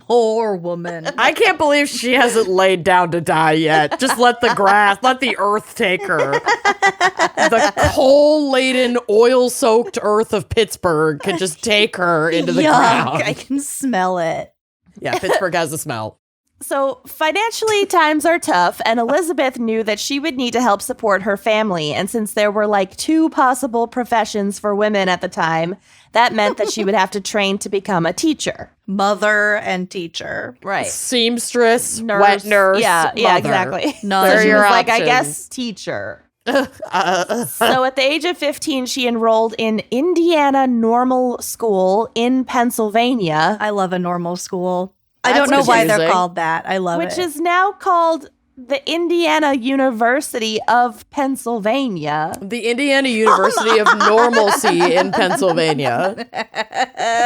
woman. I can't believe she hasn't laid down to die yet. Just let the earth take her. The coal-laden, oil-soaked earth of Pittsburgh can just take her into the ground. I can smell it. Yeah, Pittsburgh has a smell. So financially, times are tough, and Elizabeth knew that she would need to help support her family. And since there were 2 possible professions for women at the time, that meant that she would have to train to become a teacher. Mother and teacher. Right. Seamstress, Nurse. wet nurse, Yeah, mother. exactly. No, So she your was I options. guess, teacher. So at the age of 15, she enrolled in Indiana Normal School in Pennsylvania, I love a normal school. I That's don't know why they're confusing. called that. I love which it. is now called the Indiana University of Pennsylvania. The Indiana University of Normalcy in Pennsylvania.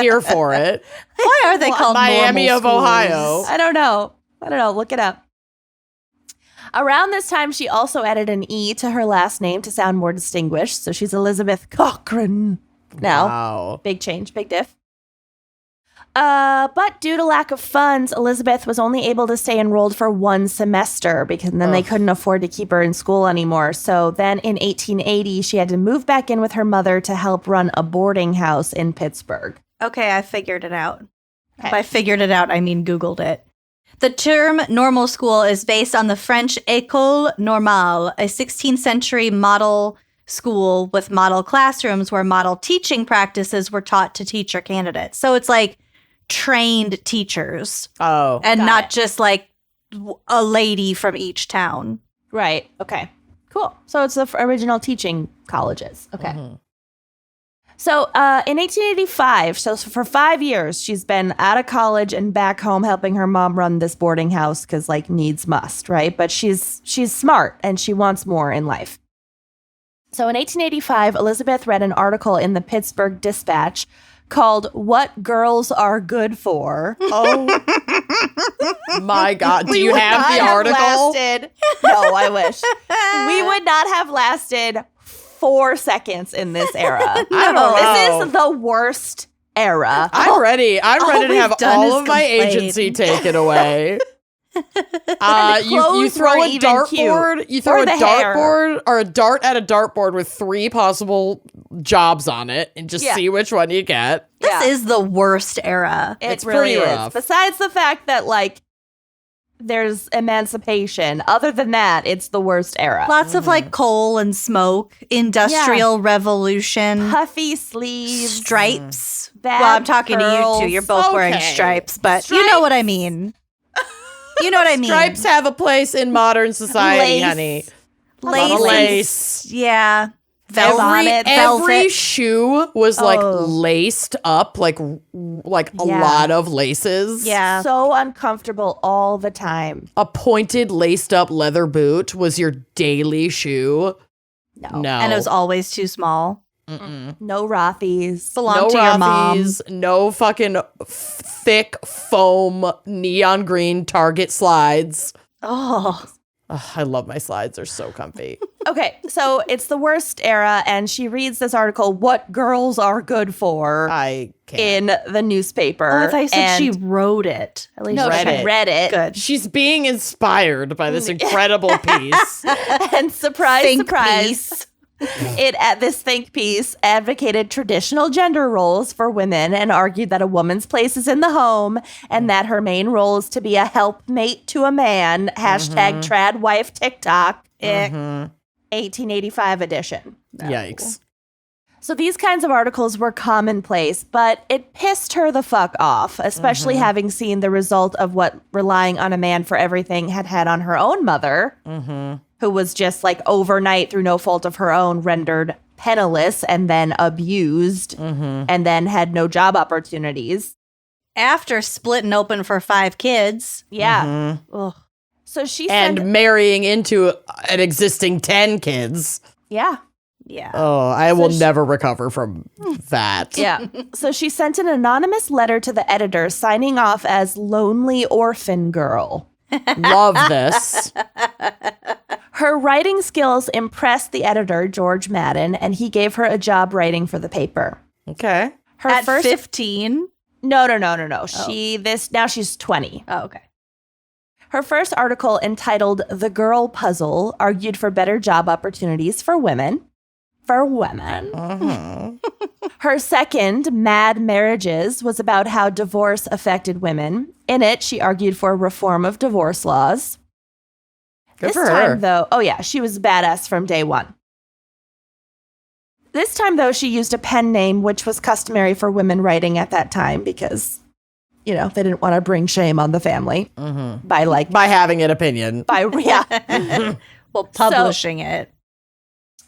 Here for it. Why are they called Miami normal of schools? Ohio. I don't know. Look it up. Around this time, she also added an E to her last name to sound more distinguished. So she's Elizabeth Cochran now. Wow. Big change, big diff. But due to lack of funds, Elizabeth was only able to stay enrolled for 1 semester because then they couldn't afford to keep her in school anymore. So then in 1880, she had to move back in with her mother to help run a boarding house in Pittsburgh. Okay, I figured it out. Okay. By figured it out, I mean Googled it. The term normal school is based on the French École Normale, a 16th century model school with model classrooms where model teaching practices were taught to teacher candidates. So it's like trained teachers Oh. and Got not it. just like a lady from each town. Right. Okay. Cool. So it's the original teaching colleges. Okay. So in 1885, so for 5 years, she's been out of college and back home helping her mom run this boarding house because needs must, right? But she's smart and she wants more in life. So in 1885, Elizabeth read an article in the Pittsburgh Dispatch called "What Girls Are Good For." Oh my God. Do We you would have not the article? lasted- no, I wish. We would not have lasted 4 seconds in this era. I don't know. This is the worst era. I'm ready. I'm ready to we've have done all is of my complain. agency taken away. You clothes throw weren't a even dartboard. cute. You throw Or a the hair. dartboard or a dart at a dartboard with 3 possible jobs on it, and just Yeah. see which one you get. This is the worst era. It It's really pretty is. rough. Besides the fact that there's emancipation. Other than that, it's the worst era. Lots of coal and smoke, industrial revolution, Puffy sleeves, stripes. bad Well, I'm talking to you curls. two. You're both wearing Okay. stripes, but you know what I mean. You know what I mean. Stripes have a place in modern society, Lace. honey. lace. Lace. Yeah. Every shoe was like Oh. laced up, like a lot of laces. Yeah. So uncomfortable all the time. A pointed laced up leather boot was your daily shoe. No. And it was always too small. No Rothy's. Belonged to your mom. Rothy's, no fucking thick foam neon green Target slides. Oh. Ugh, I love my slides. They're so comfy. Okay, so it's the worst era, and she reads this article, What Girls Are Good For, I can't. in the newspaper. Oh, I thought you said and she wrote it. At least No, read she it. read it. Good. She's being inspired by this incredible piece. And surprise, Think surprise. piece. It at this think piece advocated traditional gender roles for women and argued that a woman's place is in the home and that her main role is to be a helpmate to a man. Hashtag trad wife TikTok. 1885 edition. Yikes. So these kinds of articles were commonplace, but it pissed her the fuck off, especially having seen the result of what relying on a man for everything had on her own mother, who was just like overnight through no fault of her own rendered penniless and then abused and then had no job opportunities. After splitting open for 5 kids. Yeah. Ugh. So she And sent, marrying into an existing 10 kids. yeah. Yeah. Oh, I will never recover from that. Yeah. So she sent an anonymous letter to the editor signing off as Lonely Orphan Girl. Love this. Her writing skills impressed the editor, George Madden, and he gave her a job writing for the paper. Okay. Her At first 15? No. Now she's 20. Oh, okay. Her first article, entitled The Girl Puzzle, argued for better job opportunities for women. Her second, Mad Marriages, was about how divorce affected women. In it, she argued for reform of divorce laws. Good This for time, her. though, oh yeah, she was badass from day one. This time, though, she used a pen name, which was customary for women writing at that time because, they didn't want to bring shame on the family By having an opinion. Well, publishing it.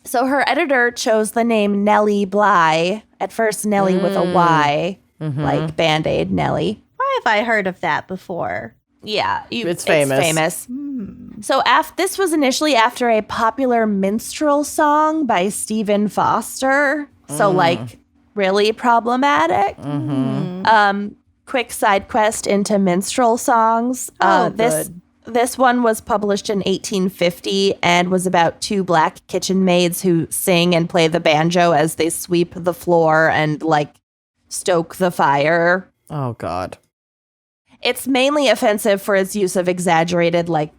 So her editor chose the name Nellie Bly. At first, Nellie with a Y, like Band-Aid Nellie. Why have I heard of that before? Yeah, It's famous. So this was initially after a popular minstrel song by Stephen Foster. So like really problematic. Quick side quest into minstrel songs. This one was published in 1850 and was about 2 black kitchen maids who sing and play the banjo as they sweep the floor and like stoke the fire. Oh, God. It's mainly offensive for its use of exaggerated, like,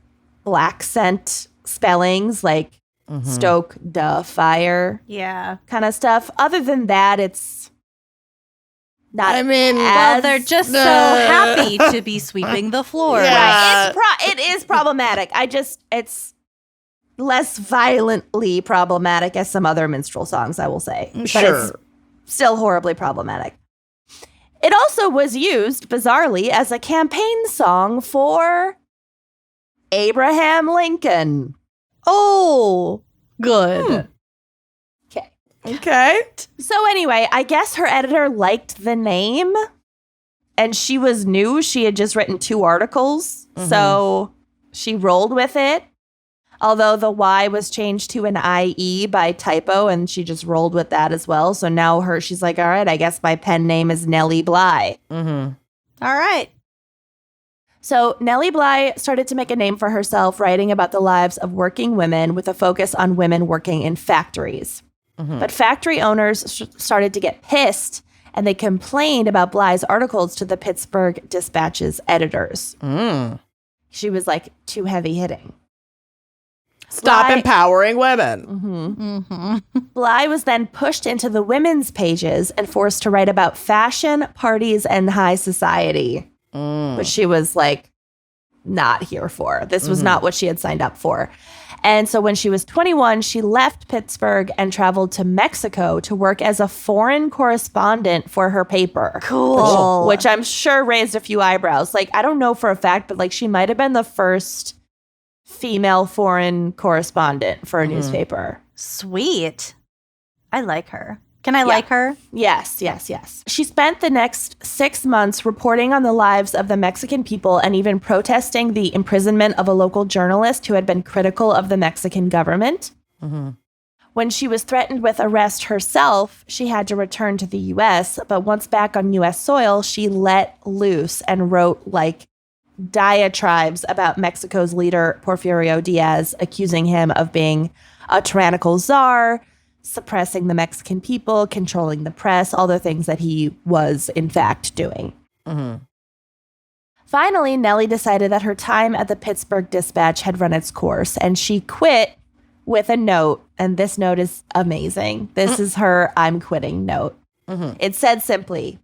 black scent spellings, like stoke the fire Yeah. kind of stuff. Other than that, it's not Well, they're just so happy to be sweeping the floor. Yeah. Right. It is problematic. it's less violently problematic as some other minstrel songs, I will say. But Sure. it's still horribly problematic. It also was used, bizarrely, as a campaign song for Abraham Lincoln. Oh, good. Okay. Okay. So anyway, I guess her editor liked the name, and she was new. She had just written 2 articles, so she rolled with it. Although the Y was changed to an IE by typo, and she just rolled with that as well. So now she's like, all right, I guess my pen name is Nellie Bly. All right. So Nellie Bly started to make a name for herself, writing about the lives of working women with a focus on women working in factories. But factory owners started to get pissed, and they complained about Bly's articles to the Pittsburgh Dispatch's editors. She was like too heavy hitting. Stop Bly- empowering women. Bly was then pushed into the women's pages and forced to write about fashion, parties, and high society, which she was like not here for. This was not what she had signed up for. And so when she was 21, she left Pittsburgh and traveled to Mexico to work as a foreign correspondent for her paper. Cool. Which I'm sure raised a few eyebrows. Like, I don't know for a fact, but like she might have been the first female foreign correspondent for a newspaper. Sweet. I like her. Can I like her? Yes. She spent the next 6 months reporting on the lives of the Mexican people and even protesting the imprisonment of a local journalist who had been critical of the Mexican government. Mm-hmm. When she was threatened with arrest herself, she had to return to the U.S., but once back on U.S. soil, she let loose and wrote, like, diatribes about Mexico's leader, Porfirio Diaz, accusing him of being a tyrannical czar, suppressing the Mexican people, controlling the press, all the things that he was, in fact, doing. Mm-hmm. Finally, Nellie decided that her time at the Pittsburgh Dispatch had run its course, and she quit with a note, and this note is amazing. This is her I'm quitting note. Mm-hmm. It said simply,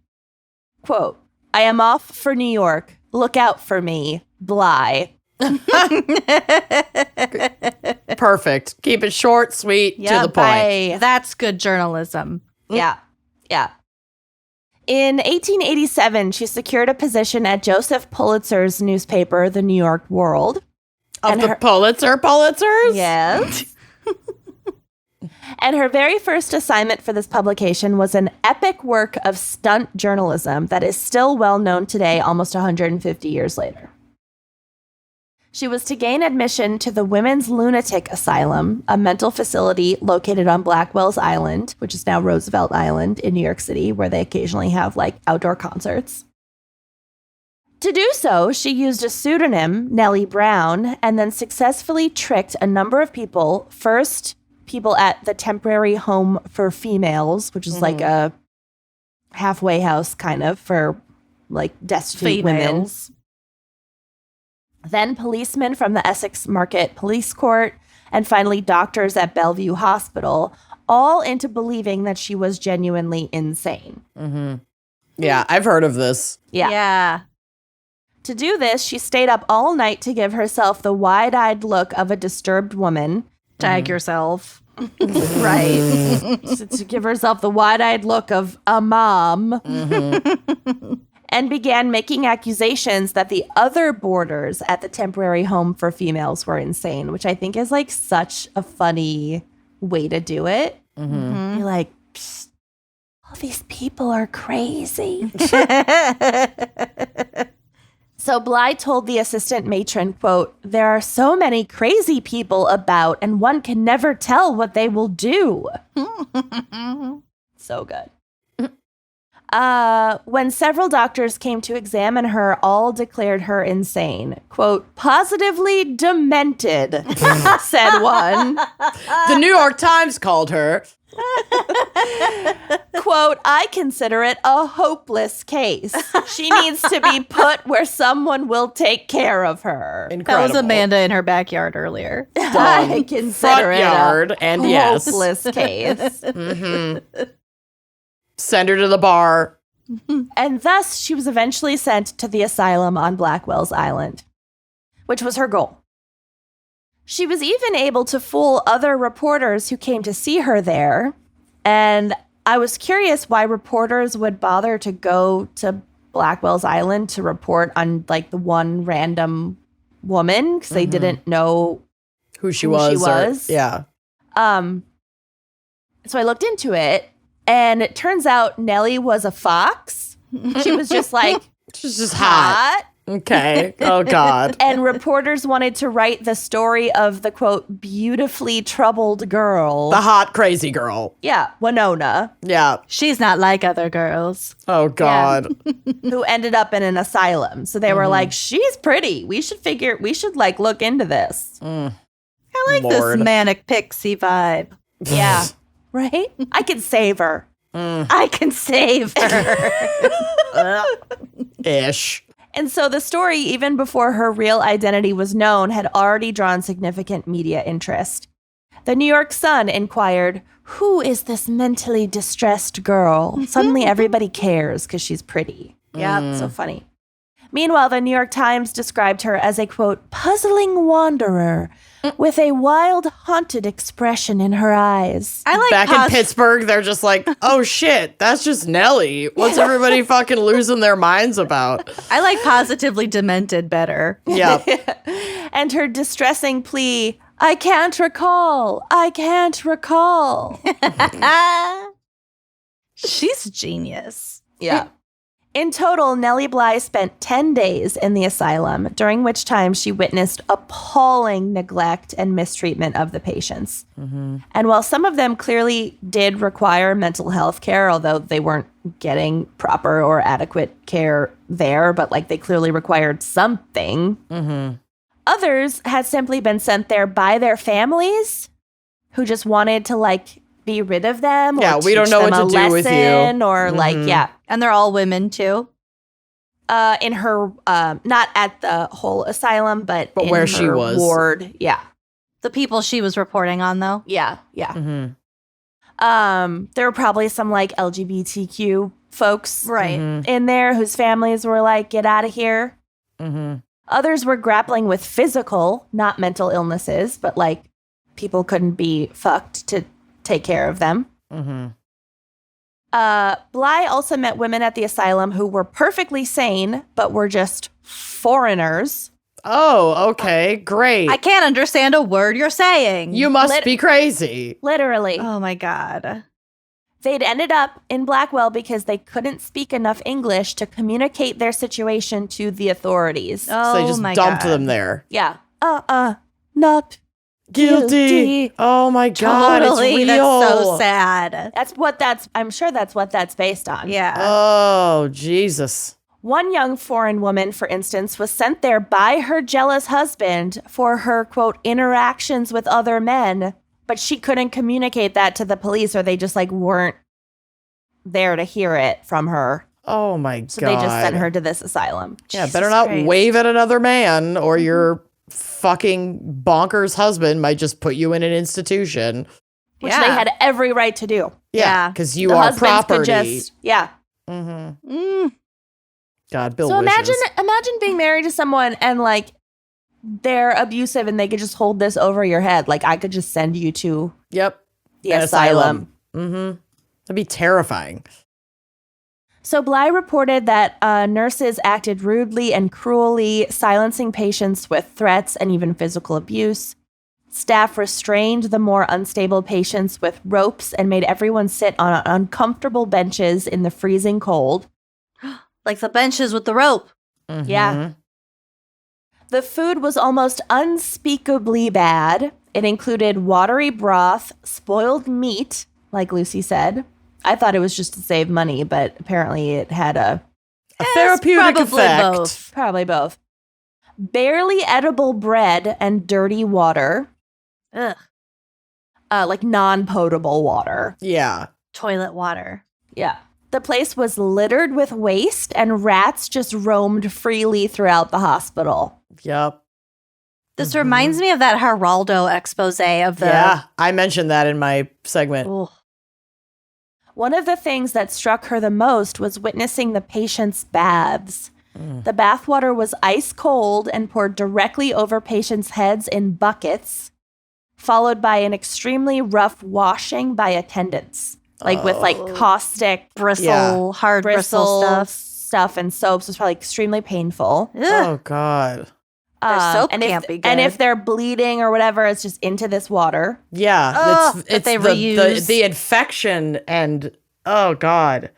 quote, "I am off for New York. Look out for me, Bly." Perfect. Keep it short, sweet, to the point. That's good journalism. Yeah. In 1887, she secured a position at Joseph Pulitzer's newspaper, The New York World. Of the Pulitzers? Yes. And her very first assignment for this publication was an epic work of stunt journalism that is still well known today, almost 150 years later. She was to gain admission to the Women's Lunatic Asylum, a mental facility located on Blackwell's Island, which is now Roosevelt Island in New York City, where they occasionally have like outdoor concerts. To do so, she used a pseudonym, Nellie Brown, and then successfully tricked a number of people. First, people at the Temporary Home for Females, which is like a halfway house kind of for like destitute women. Then policemen from the Essex Market Police Court, and finally doctors at Bellevue Hospital, all into believing that she was genuinely insane. Mm-hmm. Yeah, I've heard of this. Yeah. To do this, she stayed up all night to give herself the wide-eyed look of a disturbed woman. Jag yourself. Right. To give herself the wide-eyed look of a mom. Mm-hmm. And began making accusations that the other boarders at the Temporary Home for Females were insane, which I think is like such a funny way to do it. Mm-hmm. You're like, all these people are crazy. So Bly told the assistant matron, quote, "There are so many crazy people about, and one can never tell what they will do." So good. When several doctors came to examine her, all declared her insane. Quote, "Positively demented," said one. The New York Times called her. Quote, "I consider it a hopeless case. She needs to be put where someone will take care of her." Incredible. That was Amanda in her backyard earlier. I consider Front it yard, a and yes. hopeless case. Mm-hmm. Send her to the bar. And thus, she was eventually sent to the asylum on Blackwell's Island, which was her goal. She was even able to fool other reporters who came to see her there. And I was curious why reporters would bother to go to Blackwell's Island to report on like the one random woman because they didn't know who she was. Yeah. So I looked into it, and it turns out Nellie was a fox. She was just like, she's just hot. Okay. Oh, God. And reporters wanted to write the story of the, quote, beautifully troubled girl. The hot, crazy girl. Yeah, Winona. Yeah. She's not like other girls. Oh, God. Who ended up in an asylum. So they were like, she's pretty. We should like look into this. I like this manic pixie vibe. Yeah. Right? I can save her. I can save her. Ish. And so the story, even before her real identity was known, had already drawn significant media interest. The New York Sun inquired, "Who is this mentally distressed girl?" Suddenly everybody cares because she's pretty. Yeah, so funny. Meanwhile, the New York Times described her as a, quote, puzzling wanderer with a wild, haunted expression in her eyes. I like Back in Pittsburgh, they're just like, oh shit, that's just Nellie. What's everybody fucking losing their minds about? I like positively demented better. Yeah. And her distressing plea, I can't recall. I can't recall. She's genius. Yeah. In total, Nellie Bly spent 10 days in the asylum, during which time she witnessed appalling neglect and mistreatment of the patients. Mm-hmm. And while some of them clearly did require mental health care, although they weren't getting proper or adequate care there, but like they clearly required something, others had simply been sent there by their families who just wanted to like be rid of them. Yeah, or we don't know what to do with you. Or like, yeah. And they're all women, too? In her, not at the whole asylum, but in where her she was. ward. Yeah. The people she was reporting on, though? Yeah, yeah. There were probably some like LGBTQ folks in there whose families were like, get out of here. Others were grappling with physical, not mental illnesses, but like people couldn't be fucked to take care of them. Bly also met women at the asylum who were perfectly sane, but were just foreigners. Oh, okay. Great. I can't understand a word you're saying. You must be crazy. Literally. Oh, my God. They'd ended up in Blackwell because they couldn't speak enough English to communicate their situation to the authorities. Oh, So they just dumped them there. Yeah. Not guilty. Oh my God. Totally. It's real. That's so sad. I'm sure that's what that's based on. Yeah. Oh, Jesus. One young foreign woman, for instance, was sent there by her jealous husband for her, quote, interactions with other men, but she couldn't communicate that to the police, or they just like weren't there to hear it from her. Oh my God. So they just sent her to this asylum. Yeah, Jesus better not Christ. wave at another man or your fucking bonkers husband might just put you in an institution. Which they had every right to do. Yeah. Because you The are husbands could property. just, yeah. God, Bill So wishes. imagine being married to someone and like they're abusive and they could just hold this over your head. Like I could just send you to Yep. the An asylum. That'd be terrifying. So Bly reported that nurses acted rudely and cruelly, silencing patients with threats and even physical abuse. Staff restrained the more unstable patients with ropes and made everyone sit on uncomfortable benches in the freezing cold. Like the benches with the rope. Yeah. The food was almost unspeakably bad. It included watery broth, spoiled meat, like Lucy said. I thought it was just to save money, but apparently it had a therapeutic effect. Both. probably both. Barely edible bread and dirty water. Ugh. Like non-potable water. Yeah. Toilet water. Yeah. The place was littered with waste and rats just roamed freely throughout the hospital. Yep. This reminds me of that Geraldo expose of the... Yeah. I mentioned that in my segment. Ugh. One of the things that struck her the most was witnessing the patients' baths. The bathwater was ice cold and poured directly over patients' heads in buckets, followed by an extremely rough washing by attendants. Like with like caustic Bristle, hard bristle stuff. and soaps. It was probably extremely painful. Ugh. Oh, God. Their soap and can't if, be good. And if they're bleeding or whatever, it's just into this water. Yeah. Ugh, it's that they the reuse. the infection and, oh, God.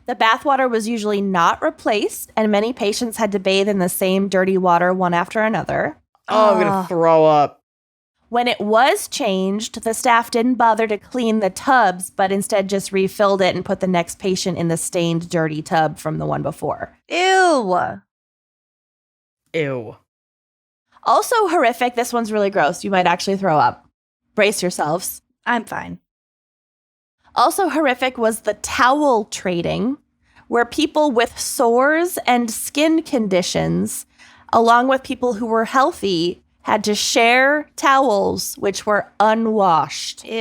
The bathwater was usually not replaced, and many patients had to bathe in the same dirty water one after another. Oh, I'm going to throw up. When it was changed, the staff didn't bother to clean the tubs, but instead just refilled it and put the next patient in the stained, dirty tub from the one before. Ew. Ew. Also horrific, this one's really gross. You might actually throw up. Brace yourselves. I'm fine. Also horrific was the towel trading, where people with sores and skin conditions, along with people who were healthy, had to share towels which were unwashed. Ew.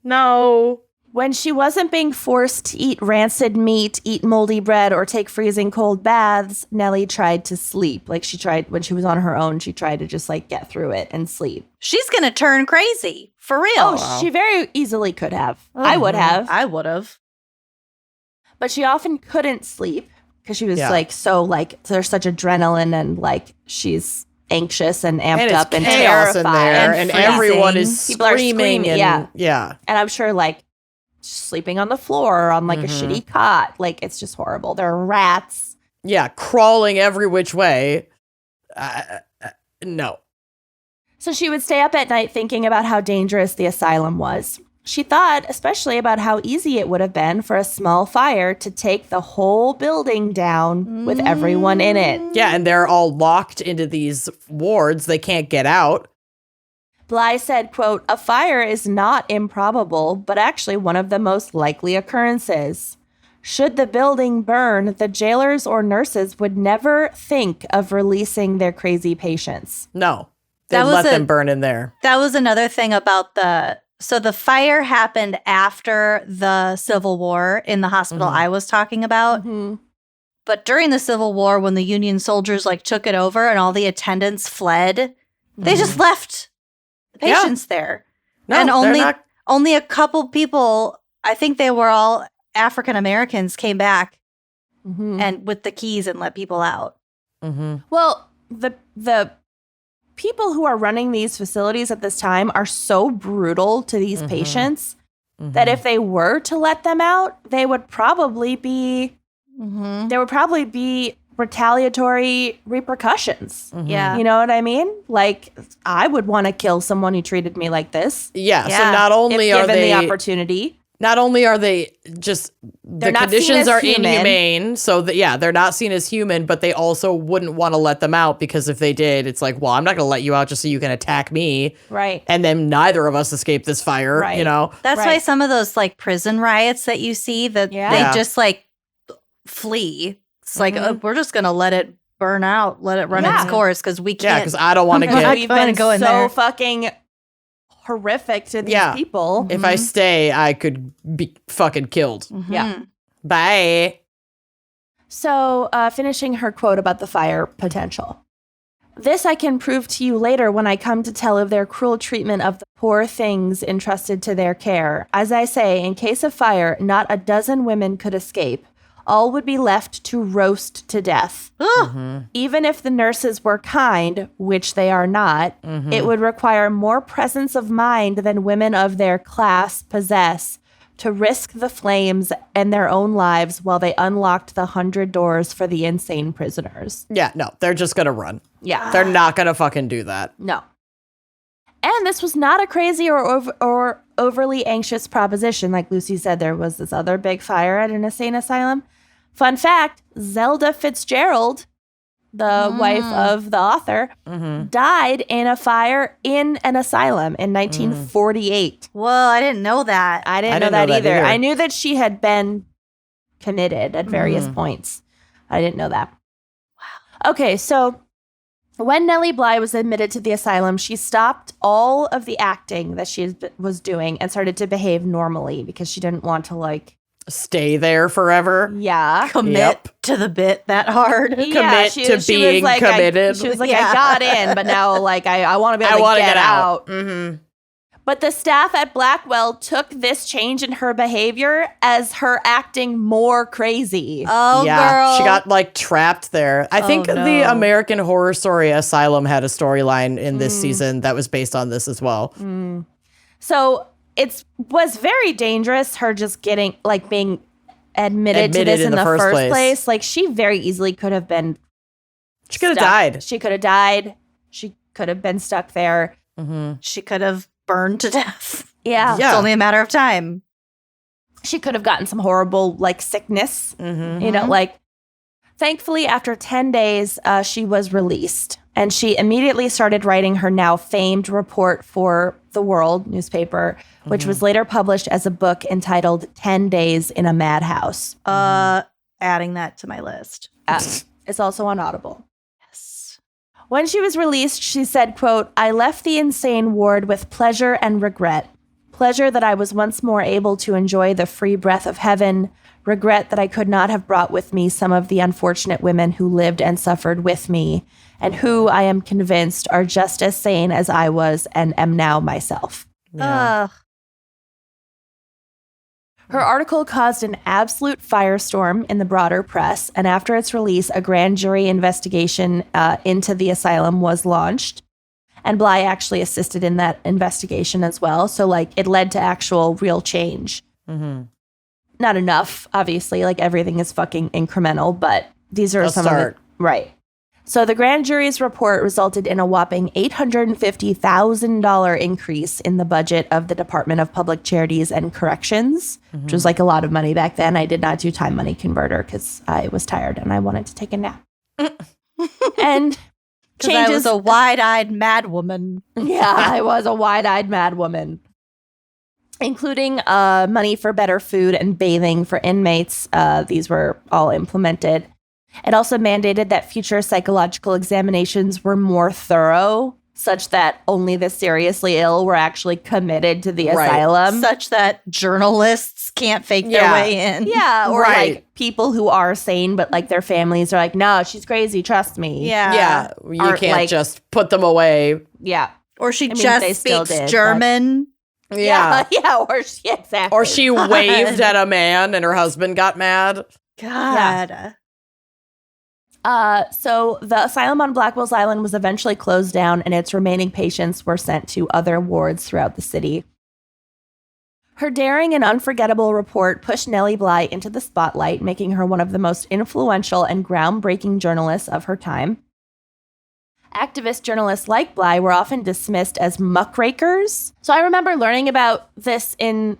No. When she wasn't being forced to eat rancid meat, eat moldy bread, or take freezing cold baths, Nellie tried to sleep. Like she tried, when she was on her own, she tried to just like get through it and sleep. She's going to turn crazy. For real. Oh, she very easily could have. I would have. I would have. But she often couldn't sleep. because she was like so like there's such adrenaline and like she's anxious and amped up and chaos in there, and everyone is People are screaming. And, yeah. And I'm sure like sleeping on the floor or on like a shitty cot. Like it's just horrible. There are rats. Yeah, crawling every which way. No. So she would stay up at night thinking about how dangerous the asylum was. She thought especially about how easy it would have been for a small fire to take the whole building down with everyone in it. Yeah, and they're all locked into these wards. They can't get out. Bly said, quote, "A fire is not improbable, but actually one of the most likely occurrences. Should the building burn, the jailers or nurses would never think of releasing their crazy patients." No, they let them burn in there. That was another thing about so the fire happened after the Civil War in the hospital I was talking about. But during the Civil War, when the Union soldiers like took it over and all the attendants fled, they just left the patients there. No, and only a couple people, I think they were all African Americans, came back and with the keys and let people out. Well, the people who are running these facilities at this time are so brutal to these patients that if they were to let them out, they would probably be there would probably be retaliatory repercussions. Yeah. You know what I mean? Like I would want to kill someone who treated me like this. Yeah. So not only if are given they the opportunity. Not only are they just, the conditions are inhumane, so they're not seen as human, but they also wouldn't want to let them out because if they did, it's like, well, I'm not going to let you out just so you can attack me. Right. And then neither of us escape this fire, you know? That's why some of those like prison riots that you see, that they just like flee. It's like, we're just going to let it burn out, let it run its course because we can't. Yeah, because I don't want to get... We've been so there. Fucking... horrific to these people. If I stay, I could be fucking killed. Yeah. Bye. So, finishing her quote about the fire potential. "This I can prove to you later when I come to tell of their cruel treatment of the poor things entrusted to their care. As I say, in case of fire, not a dozen women could escape. All would be left to roast to death. Even if the nurses were kind, which they are not, it would require more presence of mind than women of their class possess to risk the flames and their own lives while they unlocked the 100 doors for the insane prisoners." Yeah, no, they're just going to run. Yeah. They're not going to fucking do that. No. And this was not a crazy or overly anxious proposition. Like Lucy said, there was this other big fire at an insane asylum. Fun fact, Zelda Fitzgerald, the wife of the author, died in a fire in an asylum in 1948. Whoa, I didn't know that. I didn't know that either. I knew that she had been committed at various points. I didn't know that. Wow. Okay, so when Nellie Bly was admitted to the asylum, she stopped all of the acting that she was doing and started to behave normally because she didn't want to like... stay there forever. Yeah. Commit to the bit that hard. Commit to being committed. She was like, I got in, but now like I want to be able to get out. But the staff at Blackwell took this change in her behavior as her acting more crazy. Oh, girl. She got like trapped there. I think the American Horror Story Asylum had a storyline in this season that was based on this as well. So it was very dangerous, her just getting, like, being admitted to this in the first place. Like, she very easily could have been... She could have died. She could have died. She could have been stuck there. She could have burned to death. Yeah. It's only a matter of time. She could have gotten some horrible, like, sickness. You know, like... Thankfully, after 10 days, she was released. And she immediately started writing her now famed report for The World newspaper, which was later published as a book entitled 10 Days in a Madhouse. Adding that to my list. It's also on Audible. Yes. When she was released, she said, quote, "I left the insane ward with pleasure and regret. Pleasure that I was once more able to enjoy the free breath of heaven. Regret that I could not have brought with me some of the unfortunate women who lived and suffered with me, and who, I am convinced, are just as sane as I was and am now myself." Yeah. Her article caused an absolute firestorm in the broader press, and after its release, a grand jury investigation into the asylum was launched. And Bly actually assisted in that investigation as well. So, like, it led to actual real change. Mm-hmm. Not enough, obviously. Like, everything is fucking incremental, but these are some of the... Right. So the grand jury's report resulted in a whopping $850,000 increase in the budget of the Department of Public Charities and Corrections, which was like a lot of money back then. I did not do time money converter because I was tired and I wanted to take a nap. And changes. I was a wide-eyed mad woman. Yeah, I was a wide-eyed mad woman. Including money for better food and bathing for inmates. These were all implemented. It also mandated that future psychological examinations were more thorough, such that only the seriously ill were actually committed to the asylum. Such that journalists can't fake their way in. Yeah, or like people who are sane, but like their families are like, no, she's crazy, trust me. Yeah, you can't just put them away. Yeah. Or she just speaks German. Yeah, exactly. Or she waved at a man and her husband got mad. God. Yeah. So the asylum on Blackwell's Island was eventually closed down and its remaining patients were sent to other wards throughout the city. Her daring and unforgettable report pushed Nellie Bly into the spotlight, making her one of the most influential and groundbreaking journalists of her time. Activist journalists like Bly were often dismissed as muckrakers. So I remember learning about this in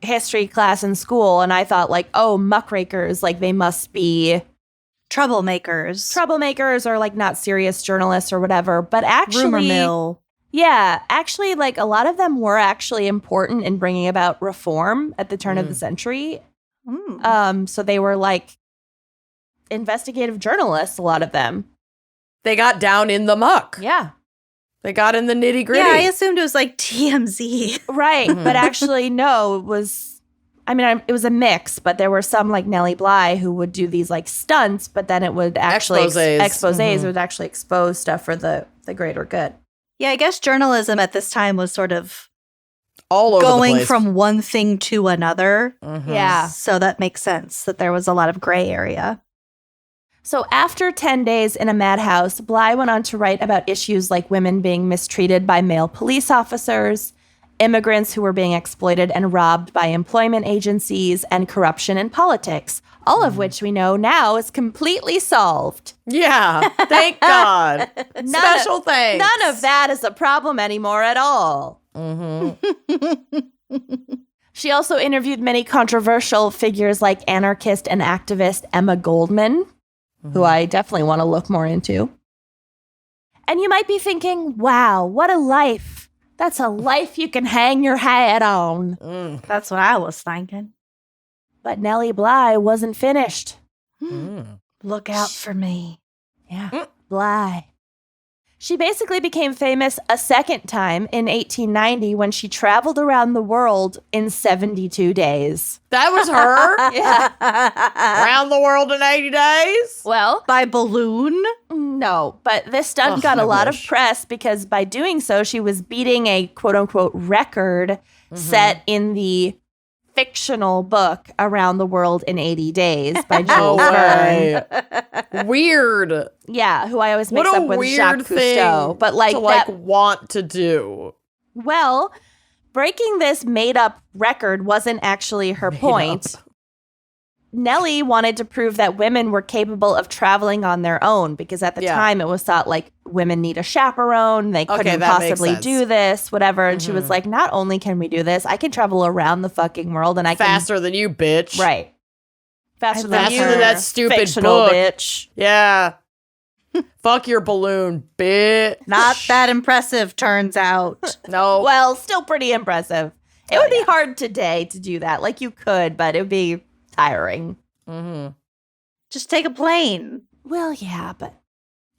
history class in school, and I thought like, oh, muckrakers, like they must be... Troublemakers or like not serious journalists or whatever. But actually, rumor mill. Yeah, actually, like a lot of them were actually important in bringing about reform at the turn of the century. So they were like investigative journalists, a lot of them. They got down in the muck. Yeah. They got in the nitty gritty. Yeah, I assumed it was like TMZ. Right. But actually, no, it was... I mean, it was a mix, but there were some like Nellie Bly who would do these like stunts, but then it would actually exposés. It would actually expose stuff for the greater good. Yeah, I guess journalism at this time was sort of all over going the place. from one thing to another. Yeah. So that makes sense that there was a lot of gray area. So after 10 days in a madhouse, Bly went on to write about issues like women being mistreated by male police officers, immigrants who were being exploited and robbed by employment agencies, and corruption in politics, all of which we know now is completely solved. Yeah, thank God. Special thanks. None of that is a problem anymore at all. She also interviewed many controversial figures like anarchist and activist Emma Goldman, who I definitely want to look more into. And you might be thinking, wow, what a life. That's a life you can hang your hat on. That's what I was thinking. But Nellie Bly wasn't finished. Look out for me. Yeah, Bly. She basically became famous a second time in 1890 when she traveled around the world in 72 days. That was her? Yeah. Around the world in 80 days? Well, by balloon? No, but this stunt got a lot of press because by doing so, she was beating a quote-unquote record set in the fictional book Around the World in 80 Days by Jules Verne. Weird. Yeah, who I always mix up with Jacques Cousteau. But like to want to do. Well, breaking this made-up record wasn't actually her point. Nellie wanted to prove that women were capable of traveling on their own because at the time it was thought like women need a chaperone. They couldn't possibly do this, whatever. And she was like, not only can we do this, I can travel around the fucking world and I can... Faster than you, bitch. Right. Faster than that stupid fictional book. Bitch. Yeah. Fuck your balloon, bitch. Not that impressive, turns out. No. Well, still pretty impressive. It would be hard today to do that. Like you could, but it would be tiring. Just take a plane. Well, yeah, but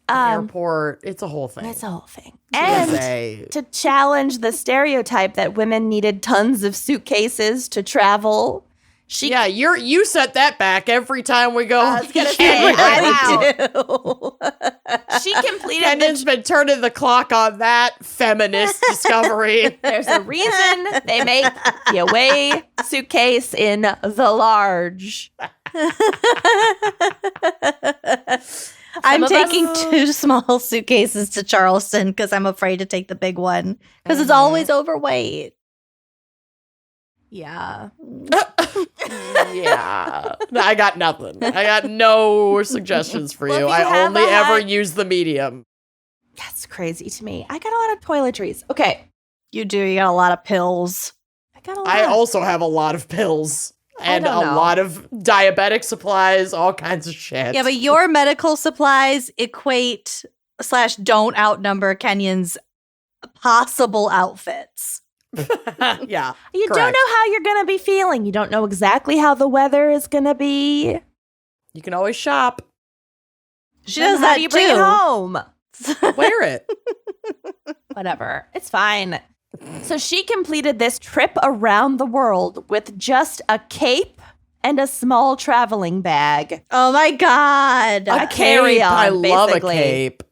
airport, it's a whole thing. It's a whole thing. And to challenge the stereotype that women needed tons of suitcases to travel, Yeah, you set that back every time we go. I was gonna say, she completed Kenyon's been turning the clock on that feminist discovery. There's a reason they make the away suitcase in the large. I'm taking 2 small suitcases to Charleston because I'm afraid to take the big one because it's always overweight. Yeah. Yeah. I got nothing. I got no suggestions for Well, you. if you I have only a ever hat- use the medium. That's crazy to me. I got a lot of toiletries. Okay. You do. You got a lot of pills. I got a lot. I also have a lot know. Pills and a don't know. lot of diabetic supplies, all kinds of shit. Yeah, but your medical supplies equate / don't outnumber Kenyon's possible outfits. Yeah. You correct. don't know how you're going to be feeling. You don't know exactly how the weather is going to be. You can always shop. She Then does how that do you bring it too. home? Wear it. Whatever. It's fine. So she completed this trip around the world with just a cape and a small traveling bag. Oh my God. A carry-on, cape. I love a basically. cape.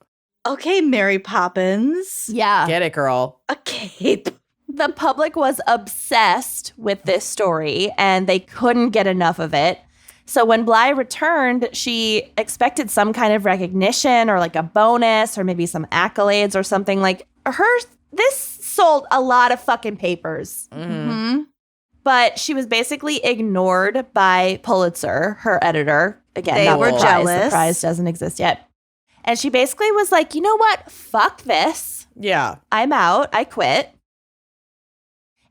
Okay, Mary Poppins. Yeah. Get it, girl. A cape. The public was obsessed with this story and they couldn't get enough of it. So when Bly returned, she expected some kind of recognition or like a bonus or maybe some accolades or something. Like this sold a lot of fucking papers. Mm-hmm. But she was basically ignored by Pulitzer, her editor. Again, They not were the prize. jealous. The prize doesn't exist yet. And she basically was like, you know what? Fuck this. Yeah. I'm out. I quit.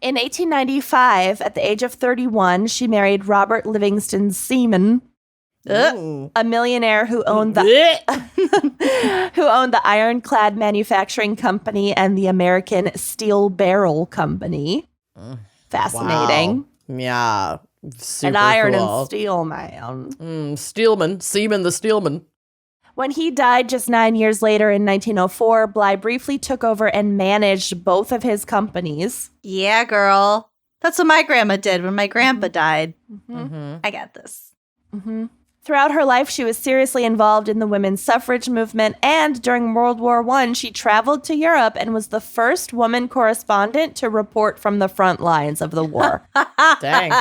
In 1895, at the age of 31, she married Robert Livingston Seaman, Ooh. a millionaire who owned the ironclad manufacturing company and the American Steel Barrel Company. Fascinating. Wow. Yeah. Super An iron cool. and steel man. Steelman. Seaman the Steelman. When he died just 9 years later in 1904, Bly briefly took over and managed both of his companies. Yeah, girl. That's what my grandma did when my grandpa died. Mm-hmm. I got this. Throughout her life, she was seriously involved in the women's suffrage movement, and during World War I, she traveled to Europe and was the first woman correspondent to report from the front lines of the war. Dang.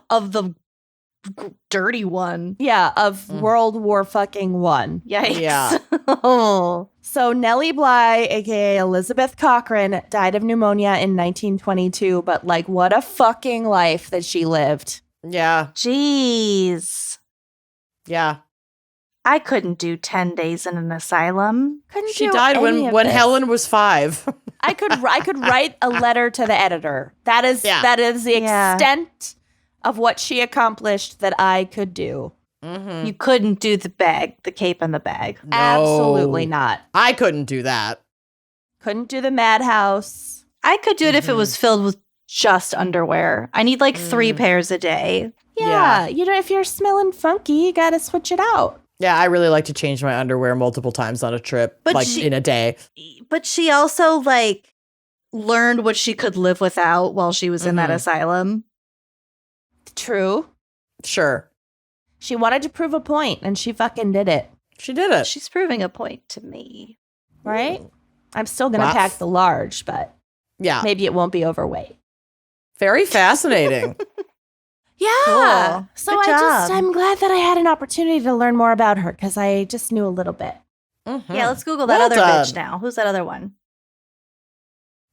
Of the dirty one. Yeah, of World War fucking One. Yikes. Yeah. Oh. So Nellie Bly, aka Elizabeth Cochran, died of pneumonia in 1922, but like what a fucking life that she lived. Yeah. Jeez. Yeah. I couldn't do 10 days in an asylum. Couldn't She do died any of when this. Helen was 5. I could write a letter to the editor. That is the Yeah. extent of what she accomplished that I could do. You couldn't do the cape and the bag. No. Absolutely not. I couldn't do that. Couldn't do the madhouse. I could do it if it was filled with just underwear. I need like 3 pairs a day. Yeah, you know, if you're smelling funky, you got to switch it out. Yeah, I really like to change my underwear multiple times on a trip, But like she- in a day. But she also like learned what she could live without while she was in that asylum. True. Sure. She wanted to prove a point, and she fucking did it. She did it. She's proving a point to me. Right? I'm still going to Wow. pack the large, but Yeah. maybe it won't be overweight. Very fascinating. Yeah. Cool. So Good job. I'm glad that I had an opportunity to learn more about her because I just knew a little bit. Yeah, let's Google that Well other done. bitch now. Who's that other one?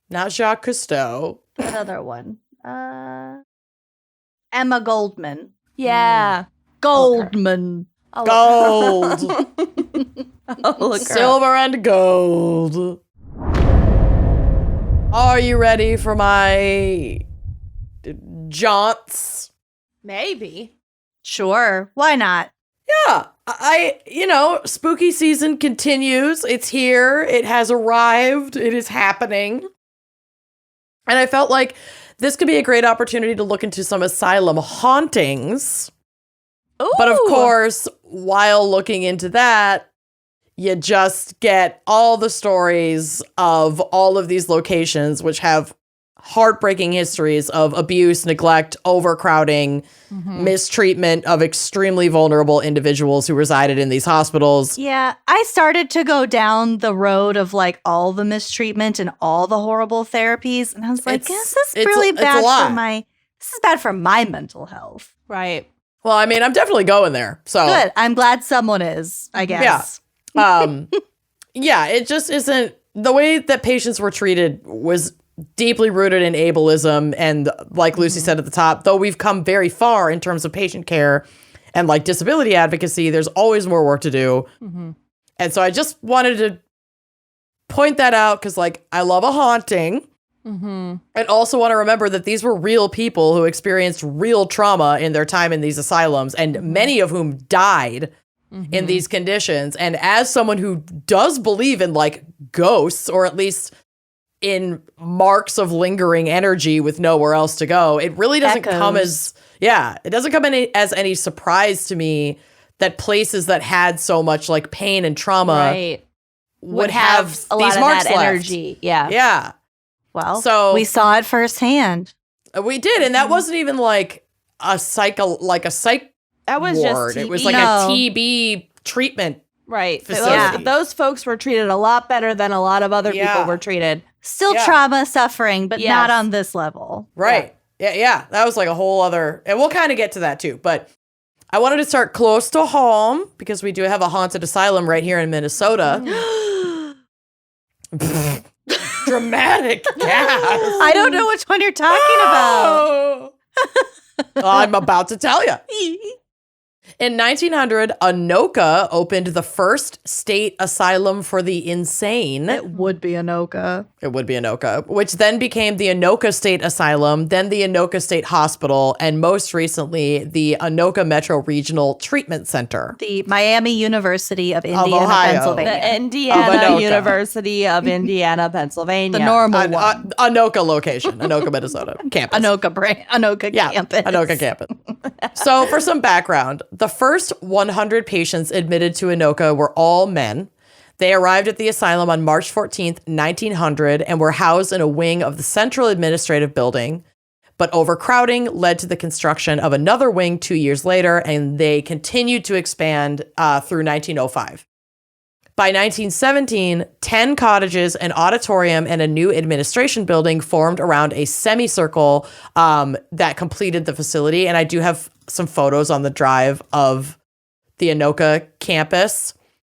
Not Jacques Cousteau. That other one. Emma Goldman. Yeah. Goldman. Oh, Gold. oh, look her up. Silver and gold. Are you ready for my jaunts? Maybe. Sure. Why not? Yeah, spooky season continues. It's here. It has arrived. It is happening. And I felt like this could be a great opportunity to look into some asylum hauntings. Ooh. But of course, while looking into that, you just get all the stories of all of these locations, which have heartbreaking histories of abuse, neglect, overcrowding, mistreatment of extremely vulnerable individuals who resided in these hospitals. Yeah, I started to go down the road of like all the mistreatment and all the horrible therapies, and I was like, this is really bad for my. This is bad for my mental health. Right. Well, I mean, I'm definitely going there. So good. I'm glad someone is. I guess. Yeah. Yeah. It just isn't the way that patients were treated was deeply rooted in ableism, and like Lucy said at the top, though we've come very far in terms of patient care and like disability advocacy, there's always more work to do. And so I just wanted to point that out because like I love a haunting. And also want to remember that these were real people who experienced real trauma in their time in these asylums, and many of whom died in these conditions. And as someone who does believe in like ghosts, or at least in marks of lingering energy with nowhere else to go, it really doesn't come as, it doesn't come as any surprise to me that places that had so much like pain and trauma would have a these lot marks of that left. energy. Yeah. Yeah. Well, so we saw it firsthand. We did, and that wasn't even like a psych that was ward. just TB. It was like a TB treatment. Right. Facility. Those folks were treated a lot better than a lot of other people were treated. Still trauma, suffering, but not on this level. Right. Yeah. That was like a whole other, and we'll kind of get to that too. But I wanted to start close to home because we do have a haunted asylum right here in Minnesota. Dramatic gas. I don't know which one you're talking about. I'm about to tell you. In 1900, Anoka opened the first state asylum for the insane. It would be Anoka. It would be Anoka, which then became the Anoka State Asylum, then the Anoka State Hospital, and most recently, the Anoka Metro Regional Treatment Center. The Miami University of Indiana, Ohio. Pennsylvania. The Indiana University of Indiana, Pennsylvania. The normal one. Anoka location, Anoka, Minnesota campus. Anoka campus. Anoka campus. So for some background, the first 100 patients admitted to Anoka were all men. They arrived at the asylum on March 14th, 1900, and were housed in a wing of the Central Administrative Building. But overcrowding led to the construction of another wing 2 years later, and they continued to expand through 1905. By 1917, 10 cottages, an auditorium, and a new administration building formed around a semicircle that completed the facility. And I do have some photos on the drive of the Anoka campus.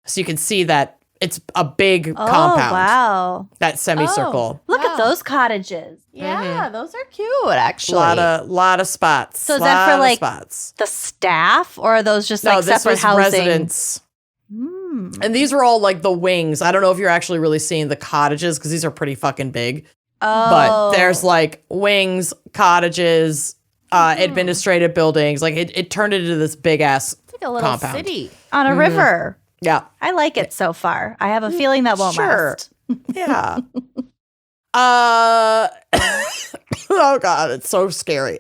So you can see that it's a big compound. Wow. That semicircle. Look at those cottages. Yeah, those are cute, actually. Lot of spots. So is that for like spots. the staff, or are those just No, like this separate was housing? residents. And these were all like the wings. I don't know if you're actually really seeing the cottages because these are pretty fucking big. But there's like wings, cottages, administrative buildings. Like it turned into this big ass It's like a little compound. city. On a river. Yeah. I like it so far. I have a feeling that won't last. Yeah. Oh God, it's so scary.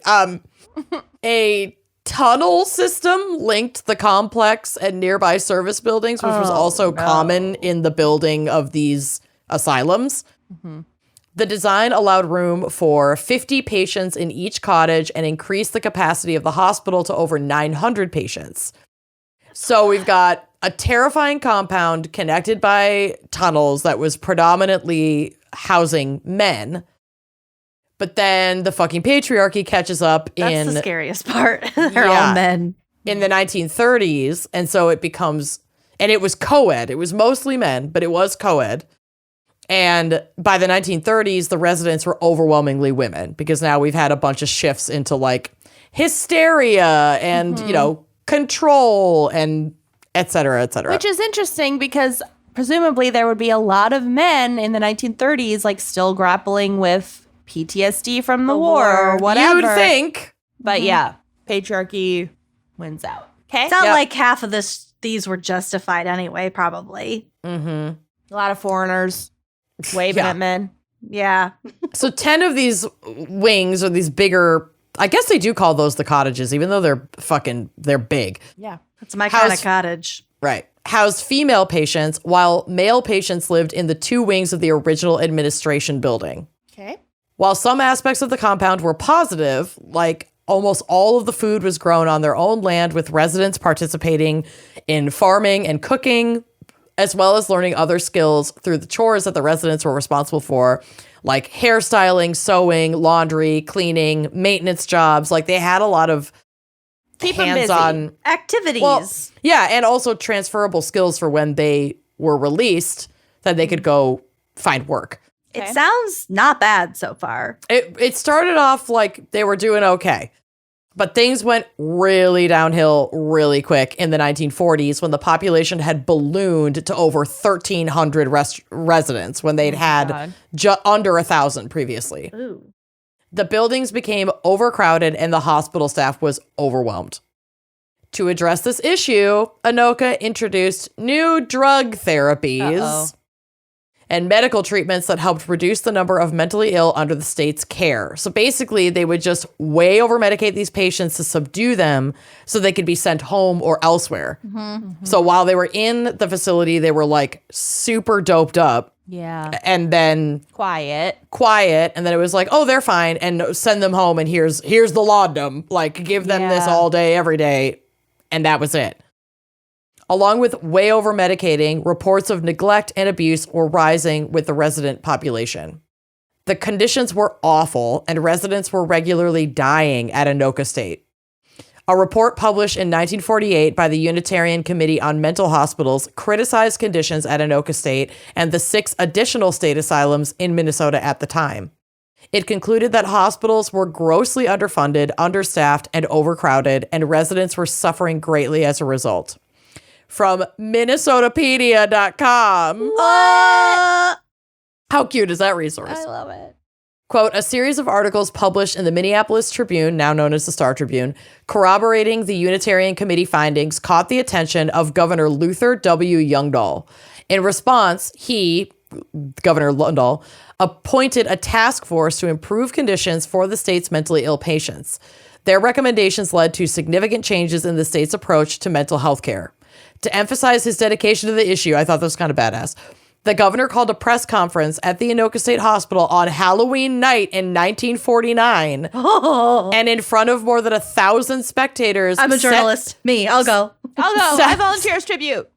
A tunnel system linked the complex and nearby service buildings, which was also common in the building of these asylums. The design allowed room for 50 patients in each cottage and increased the capacity of the hospital to over 900 patients. So we've got a terrifying compound connected by tunnels that was predominantly housing men. But then the fucking patriarchy catches up That's the scariest part. They're all men. In the 1930s. And so it becomes, and it was co-ed. It was mostly men, but it was co-ed. And by the 1930s, the residents were overwhelmingly women because now we've had a bunch of shifts into like hysteria and, you know, control and et cetera, et cetera. Which is interesting because presumably there would be a lot of men in the 1930s like still grappling with PTSD from the war or whatever. You'd think. But yeah, patriarchy wins out. Okay. It's not like half of these were justified anyway, probably. A lot of foreigners waving at men. Yeah. So 10 of these wings or these bigger, I guess they do call those the cottages, even though they're big. Yeah. That's my kind of cottage. Right. Housed female patients while male patients lived in the two wings of the original administration building. Okay. While some aspects of the compound were positive, like almost all of the food was grown on their own land, with residents participating in farming and cooking, as well as learning other skills through the chores that the residents were responsible for, like hairstyling, sewing, laundry, cleaning, maintenance jobs. Like they had a lot of hands-on activities. Well, yeah, and also transferable skills for when they were released that they could go find work. It sounds not bad so far. It started off like they were doing okay, but things went really downhill really quick in the 1940s when the population had ballooned to over 1,300 residents when they'd had under 1,000 previously. Ooh. The buildings became overcrowded and the hospital staff was overwhelmed. To address this issue, Anoka introduced new drug therapies and medical treatments that helped reduce the number of mentally ill under the state's care. So basically, they would just way over-medicate these patients to subdue them so they could be sent home or elsewhere. So while they were in the facility, they were like super doped up. Yeah. And then Quiet. and then it was like, oh, they're fine, and send them home, and here's the laudanum. Like, give them this all day, every day, and that was it. Along with way over medicating, reports of neglect and abuse were rising with the resident population. The conditions were awful, and residents were regularly dying at Anoka State. A report published in 1948 by the Unitarian Committee on Mental Hospitals criticized conditions at Anoka State and the 6 additional state asylums in Minnesota at the time. It concluded that hospitals were grossly underfunded, understaffed, and overcrowded, and residents were suffering greatly as a result. From MinnesotaPedia.com. What? How cute is that resource? I love it. Quote, a series of articles published in the Minneapolis Tribune, now known as the Star Tribune, corroborating the Unitarian Committee findings caught the attention of Governor Luther W. Youngdahl. In response, Governor Youngdahl, appointed a task force to improve conditions for the state's mentally ill patients. Their recommendations led to significant changes in the state's approach to mental health care. To emphasize his dedication to the issue, I thought that was kind of badass. The governor called a press conference at the Anoka State Hospital on Halloween night in 1949. And in front of more than 1,000 spectators. I'm a journalist. I'll go. I volunteer as tribute.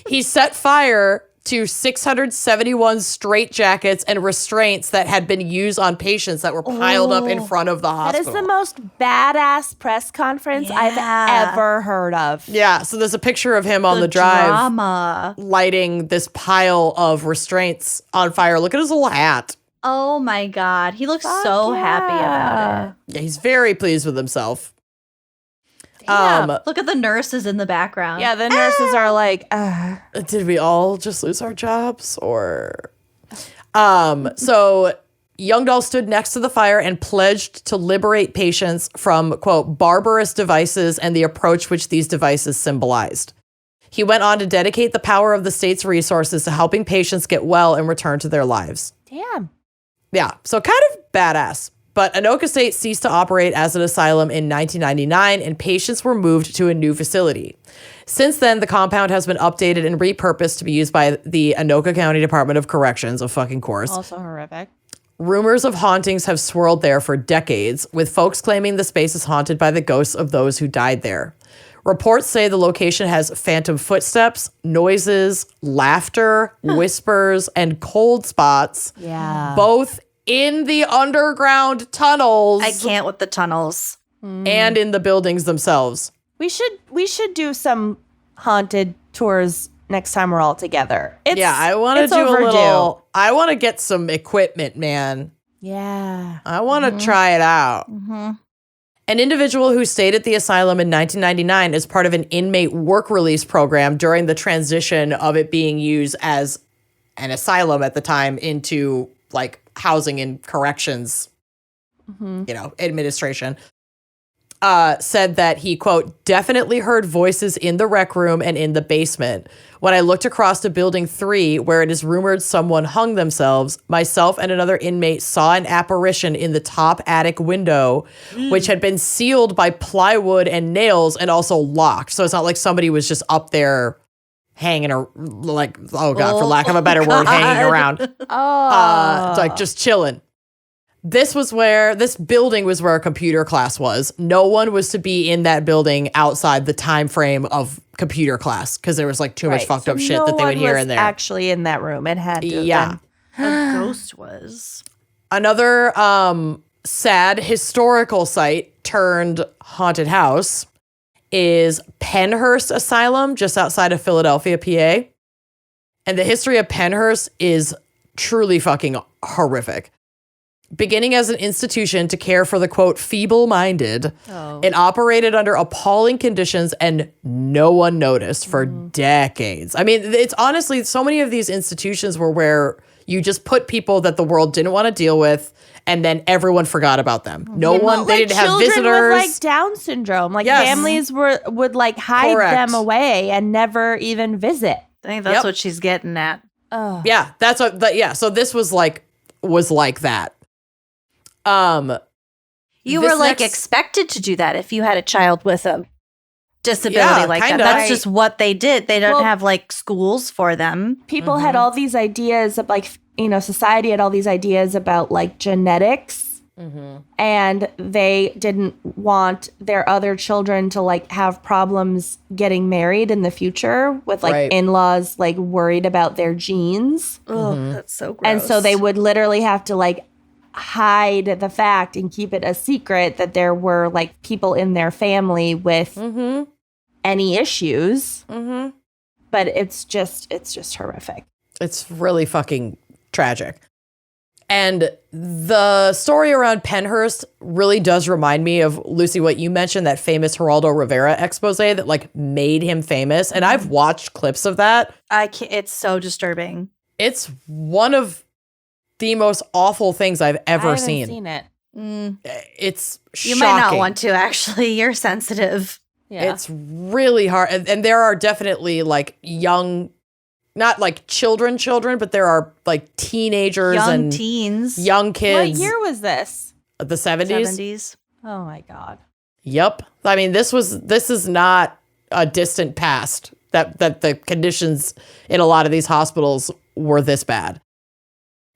He set fire to 671 straitjackets and restraints that had been used on patients that were piled up in front of the hospital. That is the most badass press conference I've ever heard of. Yeah, so there's a picture of him on the drive drama. lighting this pile of restraints on fire. Look at his little hat. Oh my God. He looks so happy about it. Yeah, he's very pleased with himself. Look at the nurses in the background. Yeah, the nurses are like, Did we all just lose our jobs or so Youngdahl stood next to the fire and pledged to liberate patients from, quote, barbarous devices and the approach which these devices symbolized. He went on to dedicate the power of the state's resources to helping patients get well and return to their lives. damn. Yeah, so kind of badass. But Anoka State ceased to operate as an asylum in 1999, and patients were moved to a new facility. Since then, the compound has been updated and repurposed to be used by the Anoka County Department of Corrections, of fucking course. Also horrific. Rumors of hauntings have swirled there for decades, with folks claiming the space is haunted by the ghosts of those who died there. Reports say the location has phantom footsteps, noises, laughter, whispers, and cold spots. Yeah. Both in the underground tunnels. I can't with the tunnels. And in the buildings themselves. We should do some haunted tours next time we're all together. I want to do overdue. a little. I want to get some equipment, man. Yeah. I want to try it out. An individual who stayed at the asylum in 1999 as part of an inmate work release program during the transition of it being used as an asylum at the time into like housing and corrections, administration, said that he, quote, definitely heard voices in the rec room and in the basement. When I looked across to building 3, where it is rumored someone hung themselves, myself and another inmate saw an apparition in the top attic window, which had been sealed by plywood and nails and also locked. So it's not like somebody was just up there hanging, or like, for lack of a better word, hanging around. Oh. Like just chilling. this building was where a computer class was. No one was to be in that building outside the time frame of computer class because there was like too much fucked up shit that they would hear in there. Actually in that room. It had to have been. A ghost was. Another sad historical site turned haunted house is Penhurst Asylum, just outside of Philadelphia, PA. And the history of Penhurst is truly fucking horrific. Beginning as an institution to care for the, quote, feeble-minded, it operated under appalling conditions and no one noticed for decades. I mean, it's honestly, so many of these institutions were where you just put people that the world didn't want to deal with, and then everyone forgot about them. They didn't have visitors. Children with like Down syndrome, like families would like hide them away and never even visit. I think that's what she's getting at. Yeah, that's what. Yeah, so this was like that. You were like expected to do that if you had a child with a disability like that. That's just what they did. They don't have like schools for them. People had all these ideas of like, society had all these ideas about like genetics, and they didn't want their other children to like have problems getting married in the future with like in-laws like worried about their genes. Oh, that's so gross. And so they would literally have to like hide the fact and keep it a secret that there were like people in their family with any issues. But it's just horrific. It's really fucking tragic. And the story around Penhurst really does remind me of, Lucy, what you mentioned, that famous Geraldo Rivera expose that like made him famous. And I've watched clips of that. It's so disturbing. It's one of the most awful things I've ever seen. It. It's shocking. You might not want to, actually. You're sensitive. Yeah. It's really hard. And there are definitely like young, not like children, but there are like teenagers young teens. Young kids. What year was this? The 70s? 70s. Oh my God. Yep. I mean, this is not a distant past that the conditions in a lot of these hospitals were this bad.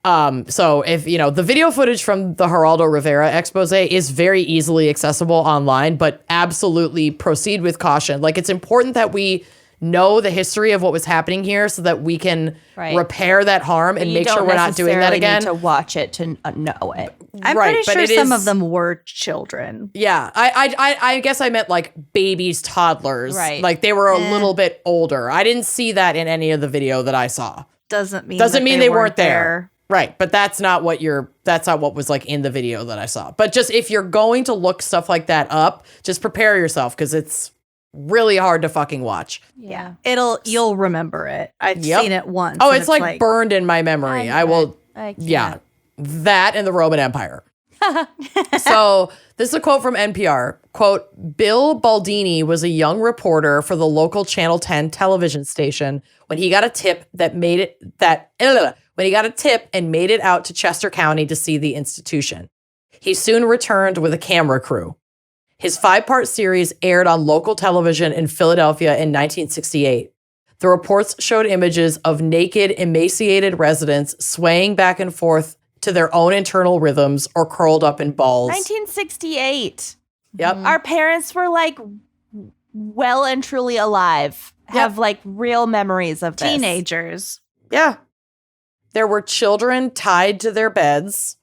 So if, the video footage from the Geraldo Rivera expose is very easily accessible online, but absolutely proceed with caution. Like, it's important that we know the history of what was happening here so that we can repair that harm and make sure we're not doing that again. You don't necessarily need to watch it to know it. I'm pretty sure some of them were children. Yeah. I guess I meant like babies, toddlers. Right. Like they were a little bit older. I didn't see that in any of the video that I saw. Doesn't mean they weren't there. Right. But that's not what was like in the video that I saw. But just if you're going to look stuff like that up, just prepare yourself because it's really hard to fucking watch. Yeah. You'll remember it. I've seen it once. Oh, it's like burned in my memory. That and the Roman Empire. So this is a quote from NPR. Quote, Bill Baldini was a young reporter for the local Channel 10 television station when he got a tip and made it out to Chester County to see the institution. He soon returned with a camera crew. His 5-part series aired on local television in Philadelphia in 1968. The reports showed images of naked, emaciated residents swaying back and forth to their own internal rhythms or curled up in balls. 1968. Yep. Our parents were like well and truly alive. Have like real memories of this. Teenagers. Yeah. There were children tied to their beds.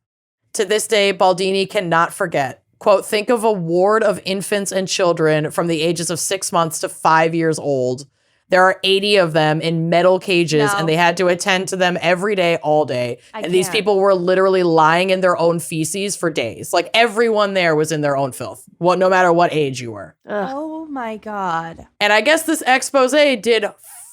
To this day, Baldini cannot forget. Quote, think of a ward of infants and children from the ages of 6 months to 5 years old. There are 80 of them in metal cages, and they had to attend to them every day, all day. These people were literally lying in their own feces for days. Like, everyone there was in their own filth, no matter what age you were. Ugh. Oh, my God. And I guess this expose did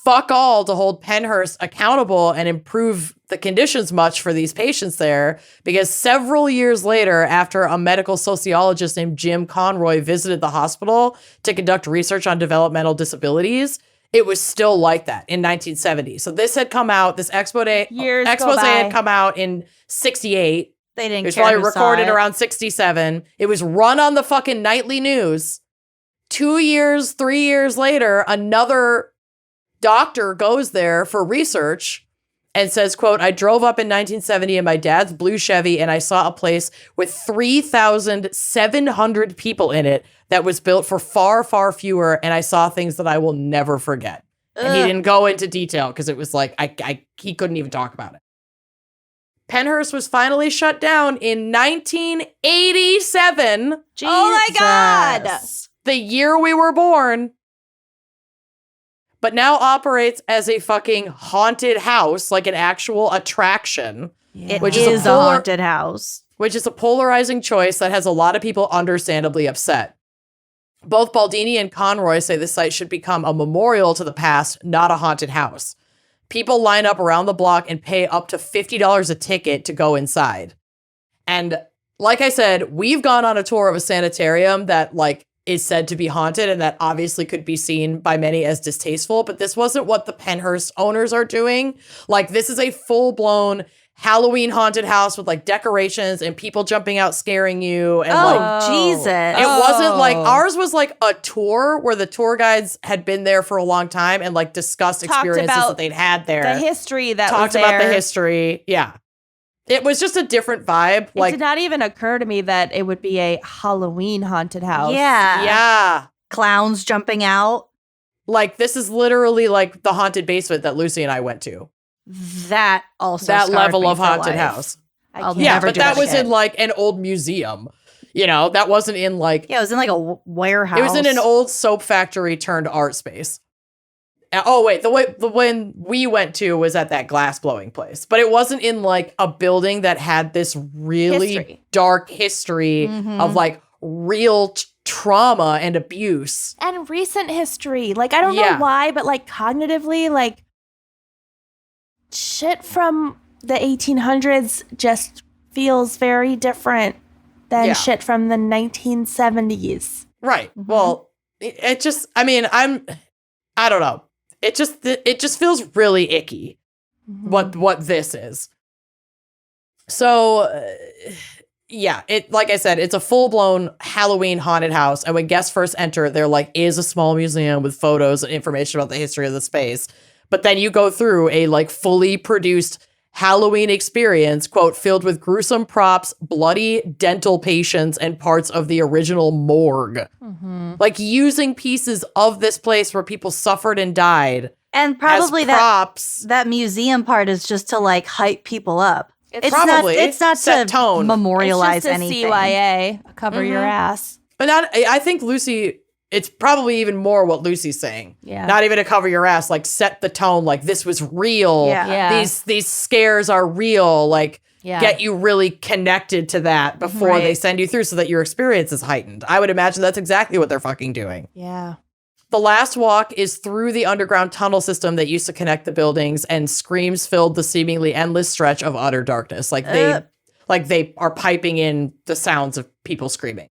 fuck all to hold Penhurst accountable and improve the conditions much for these patients there, because several years later, after a medical sociologist named Jim Conroy visited the hospital to conduct research on developmental disabilities, it was still like that in 1970. So this had come out, this expose had come out in 68. They didn't care. It was probably recorded around 67. It was run on the fucking nightly news. 3 years later, another doctor goes there for research, and says, quote, I drove up in 1970 in my dad's blue Chevy and I saw a place with 3,700 people in it that was built for far, far fewer. And I saw things that I will never forget. And he didn't go into detail because it was like, he couldn't even talk about it. Penhurst was finally shut down in 1987. Jesus. Oh my God. The year we were born. But now operates as a fucking haunted house, like an actual attraction. Yeah. It is a haunted house. Which is a polarizing choice that has a lot of people understandably upset. Both Baldini and Conroy say the site should become a memorial to the past, not a haunted house. People line up around the block and pay up to $50 a ticket to go inside. And like I said, we've gone on a tour of a sanitarium that like is said to be haunted and that obviously could be seen by many as distasteful, but this wasn't what the Penhurst owners are doing. Like, this is a full-blown Halloween haunted house with like decorations and people jumping out scaring you. And Jesus. It wasn't like, ours was like a tour where the tour guides had been there for a long time and like discussed experiences that they'd had there. The history that Talked was there. about the history. Yeah. It was just a different vibe. It did not even occur to me that it would be a Halloween haunted house. Yeah. Yeah. Clowns jumping out. Like, this is literally like the haunted basement that Lucy and I went to. That also that scarred level me of for haunted life. house. Yeah, but that was in like an old museum. You know, that wasn't in like... Yeah, it was in like a warehouse. It was in an old soap factory turned art space. Oh, wait, the one we went to was at that glass blowing place. But it wasn't in like a building that had this really dark history of like real trauma and abuse. And recent history. Like, I don't know why, but like cognitively, like shit from the 1800s just feels very different than shit from the 1970s. Right. Mm-hmm. Well, it just, I mean, I don't know. It just feels really icky what this is. So, yeah, like I said, it's a full-blown Halloween haunted house. And when guests first enter, there like is a small museum with photos and information about the history of the space. But then you go through a like fully produced Halloween experience, quote, filled with gruesome props, bloody dental patients, and parts of the original morgue. Mm-hmm. Like using pieces of this place where people suffered and died. And probably as props. that museum part is just to like hype people up. It's not to tone. Memorialize it's just anything. CYA, cover your ass. But I think Lucy, it's probably even more what Lucy's saying. Yeah. Not even to cover your ass, like set the tone, like this was real. Yeah. These scares are real. Like get you really connected to that before they send you through so that your experience is heightened. I would imagine that's exactly what they're fucking doing. Yeah. The last walk is through the underground tunnel system that used to connect the buildings, and screams filled the seemingly endless stretch of utter darkness. Like they are piping in the sounds of people screaming.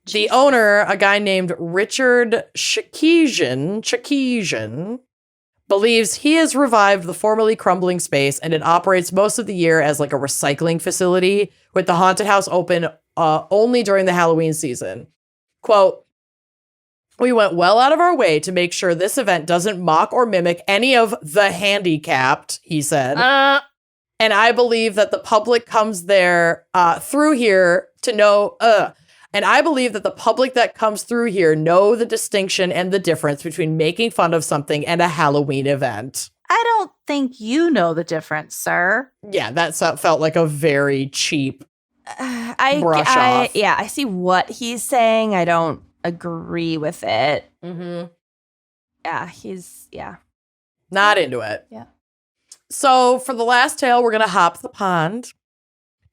The owner, a guy named Richard Chakesian, believes he has revived the formerly crumbling space, and it operates most of the year as like a recycling facility, with the haunted house open only during the Halloween season. Quote, we went well out of our way to make sure this event doesn't mock or mimic any of the handicapped, he said. And I believe that the public comes there through here to know... And I believe that the public that comes through here know the distinction and the difference between making fun of something and a Halloween event. I don't think you know the difference, sir. Yeah, that felt like a very cheap brush off. Yeah, I see what he's saying. I don't agree with it. Mm-hmm. Yeah, he's not into it. Yeah. So for the last tale, we're going to hop the pond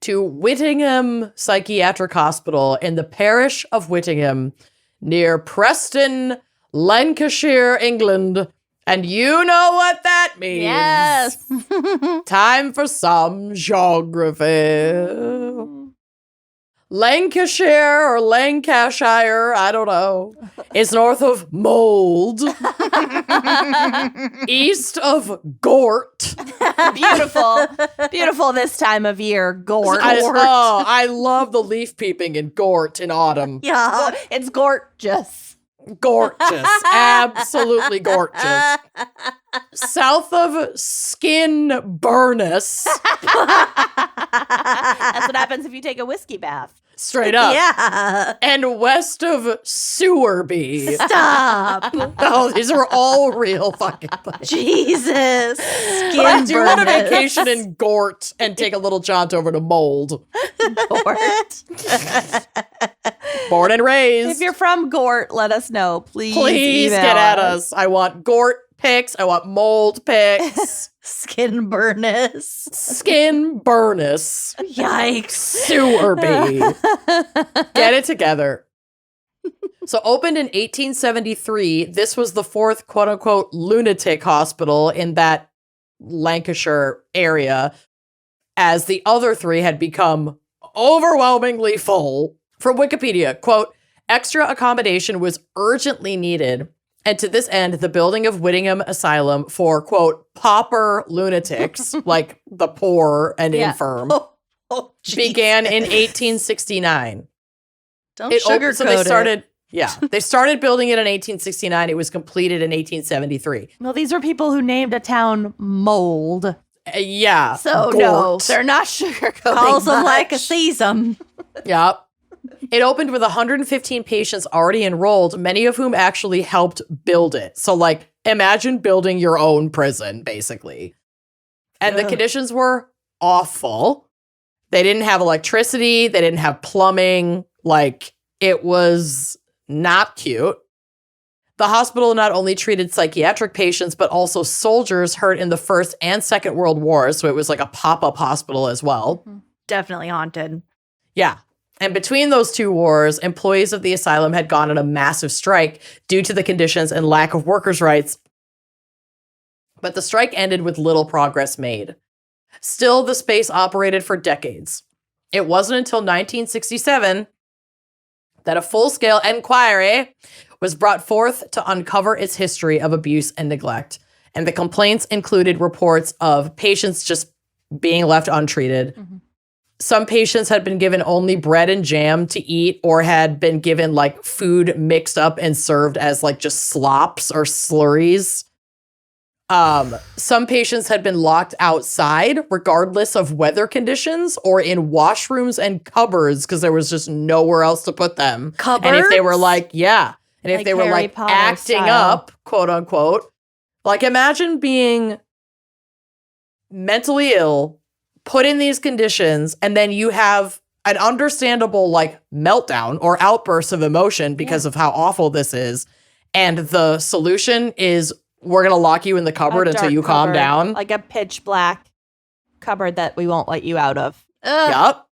to Whittingham Psychiatric Hospital in the parish of Whittingham near Preston, Lancashire, England. And you know what that means. Yes. Time for some geography. Lancashire or Lancashire, I don't know, is north of Mold, east of Gort. Beautiful. Beautiful this time of year, Gort. I love the leaf peeping in Gort in autumn. Yeah. It's gorgeous. Gorgeous. Absolutely gorgeous. south of Skinburness, That's what happens if you take a whiskey bath. straight up, Yeah. and west of Sewerby. Stop. Oh, these are all real fucking places. Jesus. I do want a Skinburness. vacation in Gort and take a little jaunt over to Mold. Gort. Born and raised. If you're from Gort, let us know. Please email get at us. I want Gort pics. I want Mold pics. Skinburness. Skinburness. Yikes. Sewerby. Get it together. So opened in 1873, this was the fourth quote-unquote lunatic hospital in that Lancashire area, as the other three had become overwhelmingly full. From Wikipedia, quote, extra accommodation was urgently needed, and to this end, the building of Whittingham Asylum for, quote, pauper lunatics, like the poor and Yeah. infirm, Oh, geez. began in 1869. Don't So they sugarcoat started, yeah, they started building it in 1869. It was completed in 1873. Well, these are people who named a town Mold. Yeah. So, Gort. no, they're not sugarcoating Calls them much. like a sees them. Yep. It opened with 115 patients already enrolled, many of whom actually helped build it. So, like, imagine building your own prison, basically. And the Ugh. conditions were awful. They didn't have electricity. They didn't have plumbing. Like, it was not cute. The hospital not only treated psychiatric patients, but also soldiers hurt in the First and Second World Wars. So it was like a pop-up hospital as well. Definitely haunted. Yeah. And between those two wars, employees of the asylum had gone on a massive strike due to the conditions and lack of workers' rights. But the strike ended with little progress made. Still, the space operated for decades. It wasn't until 1967 that a full-scale inquiry was brought forth to uncover its history of abuse and neglect. And the complaints included reports of patients just being left untreated. Mm-hmm. Some patients had been given only bread and jam to eat, or had been given like food mixed up and served as like just slops or slurries. Some patients had been locked outside regardless of weather conditions, or in washrooms and cupboards because there was just nowhere else to put them. Cupboards? And if they were like, yeah. And if Like they were Harry like Potter acting style. up, quote unquote, like imagine being mentally ill, put in these conditions, and then you have an understandable like meltdown or outburst of emotion because of how awful this is. And the solution is we're going to lock you in the cupboard A until dark you calm cupboard, down. like a pitch black cupboard that we won't let you out of. Ugh. Yup.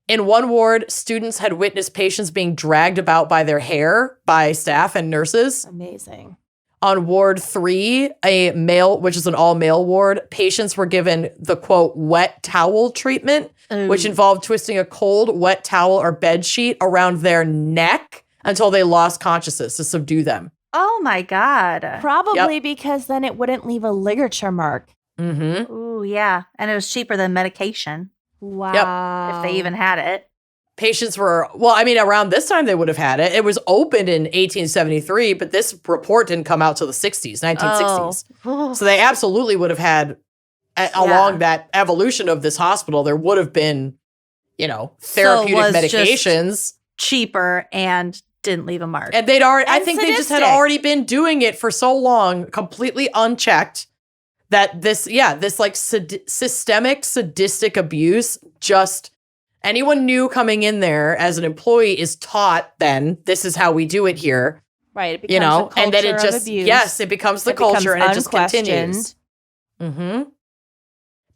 In one ward, students had witnessed patients being dragged about by their hair by staff and nurses. Amazing. On Ward 3, a male, which is an all-male ward, patients were given the, quote, wet towel treatment, Ooh. which involved twisting a cold, wet towel or bed sheet around their neck until they lost consciousness to subdue them. Oh my God. Probably because then it wouldn't leave a ligature mark. Mm-hmm. Ooh, yeah. And it was cheaper than medication, Wow. if they even had it. Patients were, well, I mean, around this time they would have had it. It was opened in 1873, but this report didn't come out till the 60s, 1960s. Oh. So they absolutely would have had, along that evolution of this hospital, there would have been, you know, therapeutic was medications. Cheaper and didn't leave a mark. And they'd already, I And think they just had sadistic. already been doing it for so long, completely unchecked, that this like systemic sadistic abuse, just anyone new coming in there as an employee is taught then this is how we do it here, Right. It becomes you know, a and then it culture of just, abuse. yes, it becomes the It becomes culture and it just unquestioned. continues. Mm-hmm.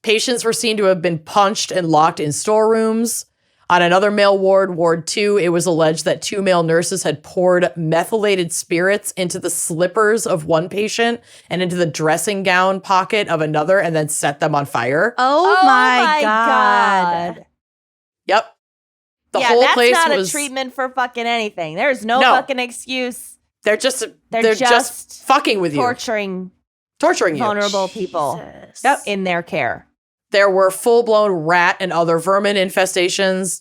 Patients were seen to have been punched and locked in storerooms. On another male ward, Ward 2, it was alleged that 2 male nurses had poured methylated spirits into the slippers of one patient and into the dressing gown pocket of another and then set them on fire. Oh, my God. Yep. The yeah, whole that's place not was a treatment for fucking anything. There's no No. fucking excuse. they're just They're just fucking with you. Torturing Torturing you. vulnerable people Jesus. Yep. in their care. There were full-blown rat and other vermin infestations.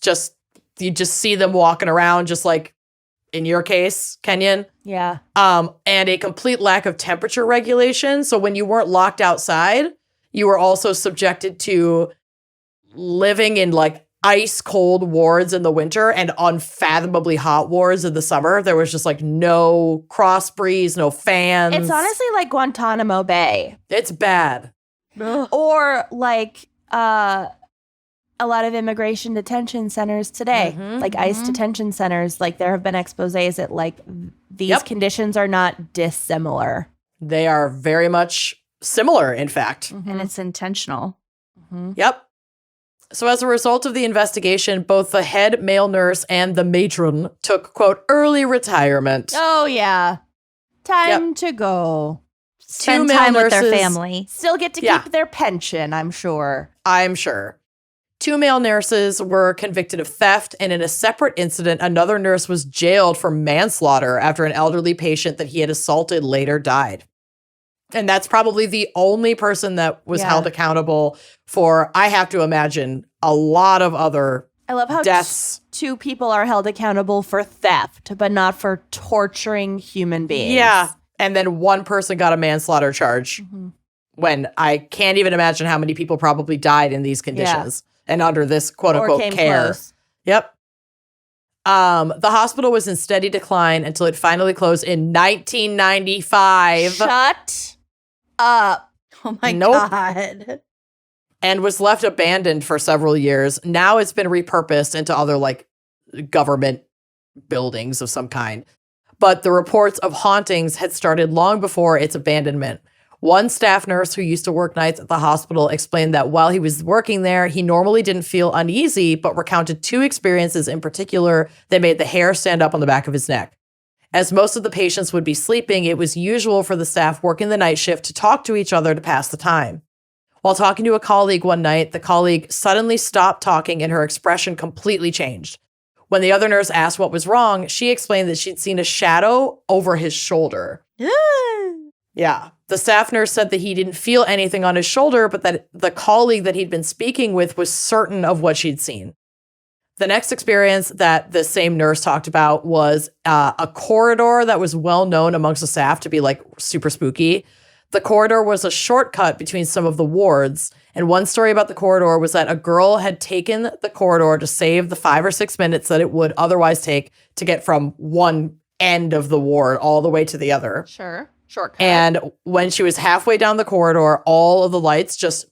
You just see them walking around just like in your case, Kenyon. Yeah. And a complete lack of temperature regulation. So when you weren't locked outside, you were also subjected to living in like ice cold wards in the winter and unfathomably hot wards in the summer. There was just like no cross breeze, no fans. It's honestly like Guantanamo Bay. It's bad. Or like a lot of immigration detention centers today, like ICE detention centers. Like there have been exposés that like these conditions are not dissimilar. They are very much similar, in fact. And it's intentional. Yep. So as a result of the investigation, both the head male nurse and the matron took, quote, early retirement. Oh, yeah. Time to go. Spend time with their family. Still get to keep their pension, I'm sure. I'm sure. 2 male nurses were convicted of theft, and in a separate incident, another nurse was jailed for manslaughter after an elderly patient that he had assaulted later died. And that's probably the only person that was held accountable for, I have to imagine, a lot of other I love how deaths. 2 people are held accountable for theft, but not for torturing human beings. Yeah. And then 1 person got a manslaughter charge when I can't even imagine how many people probably died in these conditions and under this quote unquote care. Close. Yep. The hospital was in steady decline until it finally closed in 1995. Shut up. Oh my God. And was left abandoned for several years. Now it's been repurposed into other like government buildings of some kind. But the reports of hauntings had started long before its abandonment. One staff nurse who used to work nights at the hospital explained that while he was working there, he normally didn't feel uneasy, but recounted 2 experiences in particular that made the hair stand up on the back of his neck. As most of the patients would be sleeping, it was usual for the staff working the night shift to talk to each other to pass the time. While talking to a colleague one night, the colleague suddenly stopped talking and her expression completely changed. When the other nurse asked what was wrong, she explained that she'd seen a shadow over his shoulder. Yeah. The staff nurse said that he didn't feel anything on his shoulder, but that the colleague that he'd been speaking with was certain of what she'd seen. The next experience that the same nurse talked about was a corridor that was well known amongst the staff to be like super spooky. The corridor was a shortcut between some of the wards. And one story about the corridor was that a girl had taken the corridor to save the 5 or 6 minutes that it would otherwise take to get from one end of the ward all the way to the other. Sure. Shortcut. And when she was halfway down the corridor, all of the lights just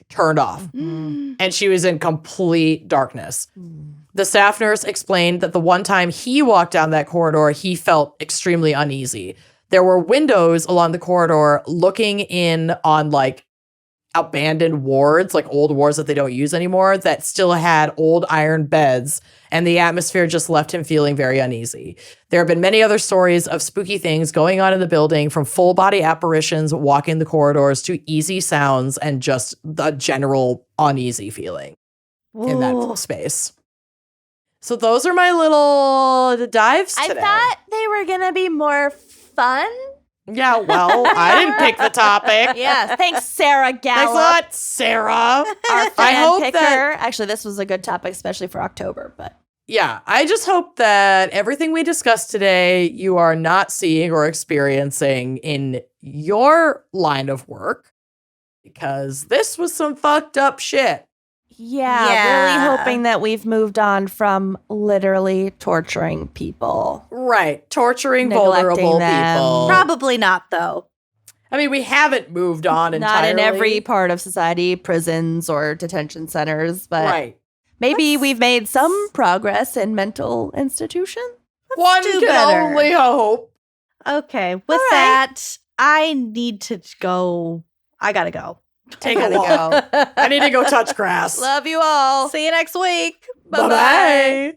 turned off. And she was in complete darkness. The staff nurse explained that the one time he walked down that corridor, he felt extremely uneasy. There were windows along the corridor looking in on like abandoned wards, like old wards that they don't use anymore, that still had old iron beds, and the atmosphere just left him feeling very uneasy. There have been many other stories of spooky things going on in the building, from full body apparitions walking the corridors to easy sounds and just the general uneasy feeling in that space. So those are my little dives today. I thought they were going to be more fun. Yeah, well, I didn't pick the topic. Yeah, thanks, Sarah Gallup. Thanks a lot, Sarah. Our fan I hope picker. that Actually, this was a good topic, especially for October. But yeah, I just hope that everything we discussed today you are not seeing or experiencing in your line of work, because this was some fucked up shit. yeah, really hoping that we've moved on from literally torturing people. Right, torturing Neglecting vulnerable them. people. Probably not, though. I mean, we haven't moved on entirely. Not in every part of society, prisons or detention centers, but Right. maybe we've made some progress in mental institutions. One do can better. only hope. Okay, with right. that, I need to go. I gotta go. Take a Gotta walk. go. I need to go touch grass. Love you all. See you next week. Bye-bye.